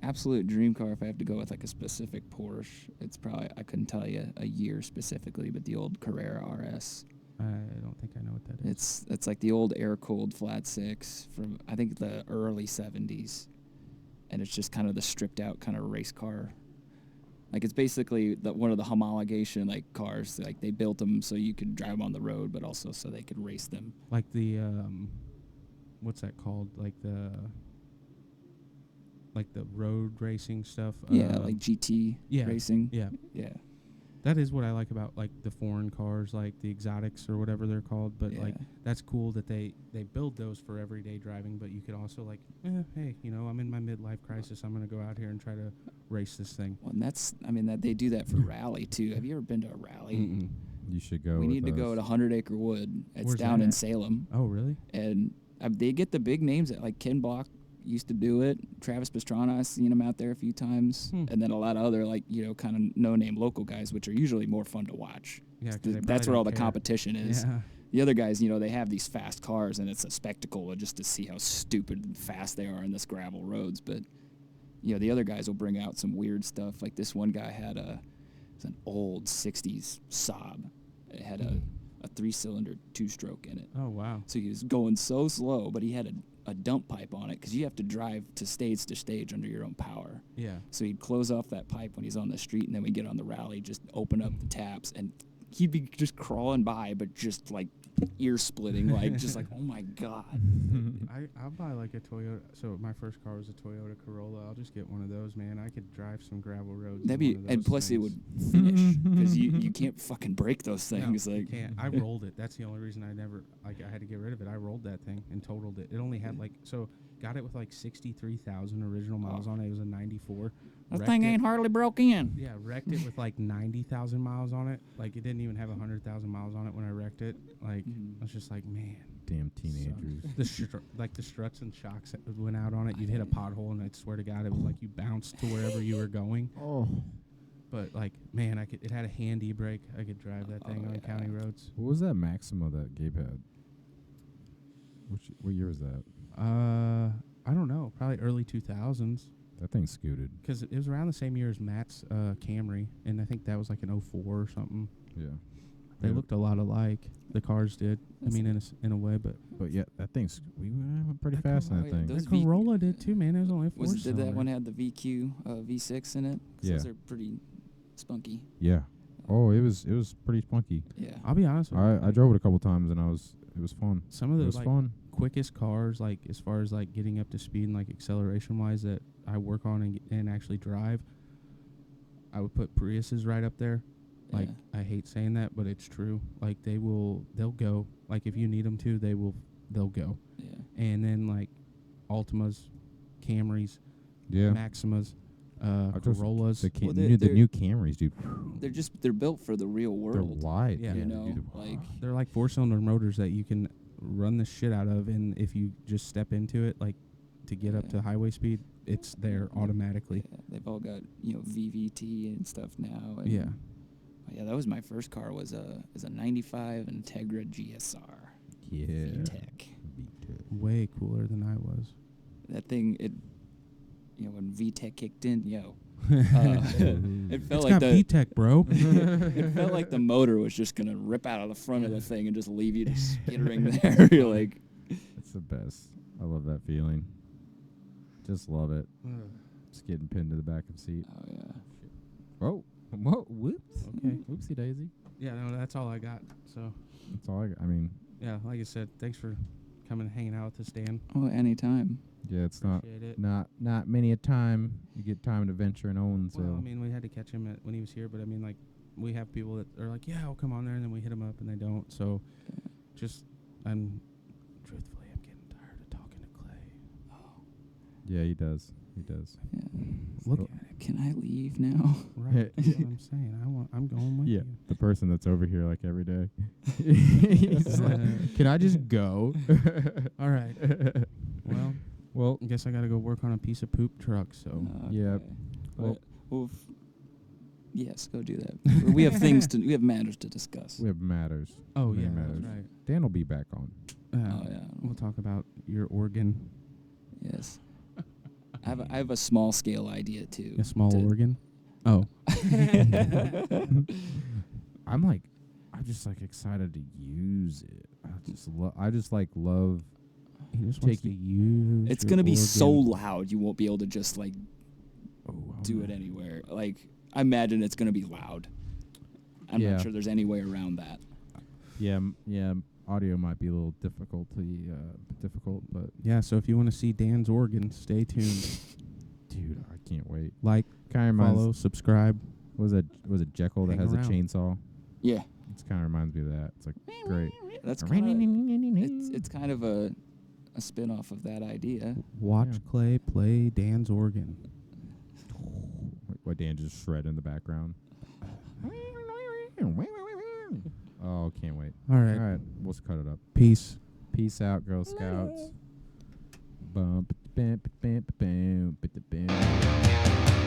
absolute dream car if I have to go with like a specific Porsche. It's probably I couldn't tell you a year specifically, but the old Carrera RS. I don't think I know what that is. It's like the old air cooled flat 6 from I think the early 70s, and it's just kind of the stripped out kind of race car. Like it's basically one of the homologation like cars. Like they built them so you could drive them on the road, but also so they could race them. Like the what's that called? Like the road racing stuff. Yeah, like GT yeah, racing. Yeah, Yeah. that is what I like about like the foreign cars, like the exotics or whatever they're called. But Yeah. like that's cool that they build those for everyday driving. But you could also like, hey, I'm in my midlife crisis. I'm gonna go out here and try to race this thing. Well, and that they do that for rally too. Have you ever been to a rally? Mm-mm. You should go. We with need to go us. to 100 Acre Wood. It's Where's down that in at? Salem, Oh, really? and they get the big names that like Ken Block used to do it. Travis Pastrana, I've seen him out there a few times, and then a lot of other like kind of no-name local guys, which are usually more fun to watch. Yeah, 'cause Th- they That's probably where all don't the care. competition is. Yeah. The other guys, they have these fast cars, and it's a spectacle just to see how stupid and fast they are in this gravel roads. But the other guys will bring out some weird stuff. Like this one guy had it's an old '60s Saab. It had a 3-cylinder 2-stroke in it. Oh, wow. So he was going so slow, but he had a dump pipe on it because you have to drive to stage under your own power. Yeah. So he'd close off that pipe when he's on the street, and then we get on the rally, just open up the taps and he'd be just crawling by, but just like ear splitting, like just like, oh my god. I'll buy like a Toyota. So my first car was a Toyota Corolla. I'll just get one of those, man. I could drive some gravel roads. That'd in be, one of and those plus it things. would finish because you can't fucking break those No, things. you Like, can't. I rolled it. That's the only reason I never I had to get rid of it. I rolled that thing and totaled it. It only had like got it with like 63,000 original miles on it. It was a 94. that Wrecked thing it- ain't hardly broke in. Yeah, wrecked it with like 90,000 miles on it. Like it didn't even have 100,000 miles on it when I wrecked it. Like I was just like, man, Damn teenagers. the struts and shocks that went out on it. You'd hit a pothole, and I swear to God, it was like you bounced to wherever you were going. Oh. But like, man, it had a handy brake. I could drive that thing on county roads. What was that Maxima that Gabe had? What year was that? I don't know, probably early 2000s. That thing scooted. Because it was around the same year as Matt's Camry, and I think that was like an 04 or something. Yeah. They Yeah. looked a lot alike. The cars did. I mean, in a way, but But yeah, that thing's we went pretty That fast in Corolla- that thing. those the V- Corolla did too, man. It was only a four. Did that one have the VQ V6 in it? 'Cause Yeah. Those are pretty spunky. Yeah. Oh, it was pretty spunky. Yeah. I'll be honest with you. I drove it a couple times and it was fun. Some of It the was like fun. quickest cars, like as far as like getting up to speed and like acceleration wise, that I work on and actually drive. I would put Priuses right up there. Like Yeah. I hate saying that, but it's true. Like they'll go. Like if you need them to, they'll go. Yeah. And then like Altimas, Camrys, Yeah. Maximas, I just- Corollas. The, Well, you need the they're- new Camrys, dude. They're built for the real They're world. wide. Yeah. You know, dude. like They're like 4-cylinder motors that you can run the shit out of, and if you just step into it, like to get up Yeah. to highway speed, it's there automatically. yeah, they've all got VVT and stuff now. And Yeah. Yeah, that was my first car. Was a 95 Integra GSR Yeah. VTEC. Way cooler than I was. That thing, when VTEC kicked in, it felt It's like got the VTEC, bro. it felt like the motor was just gonna rip out of the front of the thing and just leave you just skittering there. You're like, It's the best. I love that feeling. Just love it. Just getting pinned to the back of the seat. oh yeah. Oh, whoa, whoops. Okay. Whoopsie daisy. Yeah, no, that's all I got. So, That's all I got. I mean, yeah, like I said, thanks for coming and hanging out with us, Dan. Oh, anytime. yeah, it's not Appreciate it. not many a time you get time to venture in Owensville. Well, I mean, we had to catch him when he was here, but I mean, like, we have people that are like, yeah, I'll come on there, and then we hit them up, and they don't. So, truthfully, I'm getting tired of talking to Clay. yeah, he does. He does. Yeah. Look Oh. at it. Can I leave now? Right. That's what I'm saying. I'm going with Yeah, you. the person that's over here like every day. He's like, can I just go? All right. Well, Well, I guess I got to go work on a piece of poop truck. So, Yeah. Okay. Well- Well, yes, go do that. We have we have matters to discuss. we have matters. oh Many yeah, matters. that's right. Dan will be back on. Oh yeah. We'll talk about your organ, Yes. I have a small scale idea too. a small to- organ. Oh, I'm just like excited to use it. I just love. he just wants to Take use. It's your gonna be so organ. loud you won't be able to just like Oh, do it anywhere. Like I imagine it's gonna be loud. I'm Yeah. not sure there's any way around that. Yeah. Audio might be a little difficult, but Yeah. So if you want to see Dan's organ, stay tuned. dude, I can't wait. Like, Kind of reminds. follow, subscribe. Was it Jekyll that Hang has around. a chainsaw? Yeah. It kind of reminds me of that. It's like great. That's it's kind of a spin off of that idea. Watch Yeah. Clay play Dan's organ. What Dan just shred in the background. Oh, can't wait. All right. All right, we'll cut it up. Peace. Peace out, Girl Scouts. Bump, bam, bam, bam, bam, bam.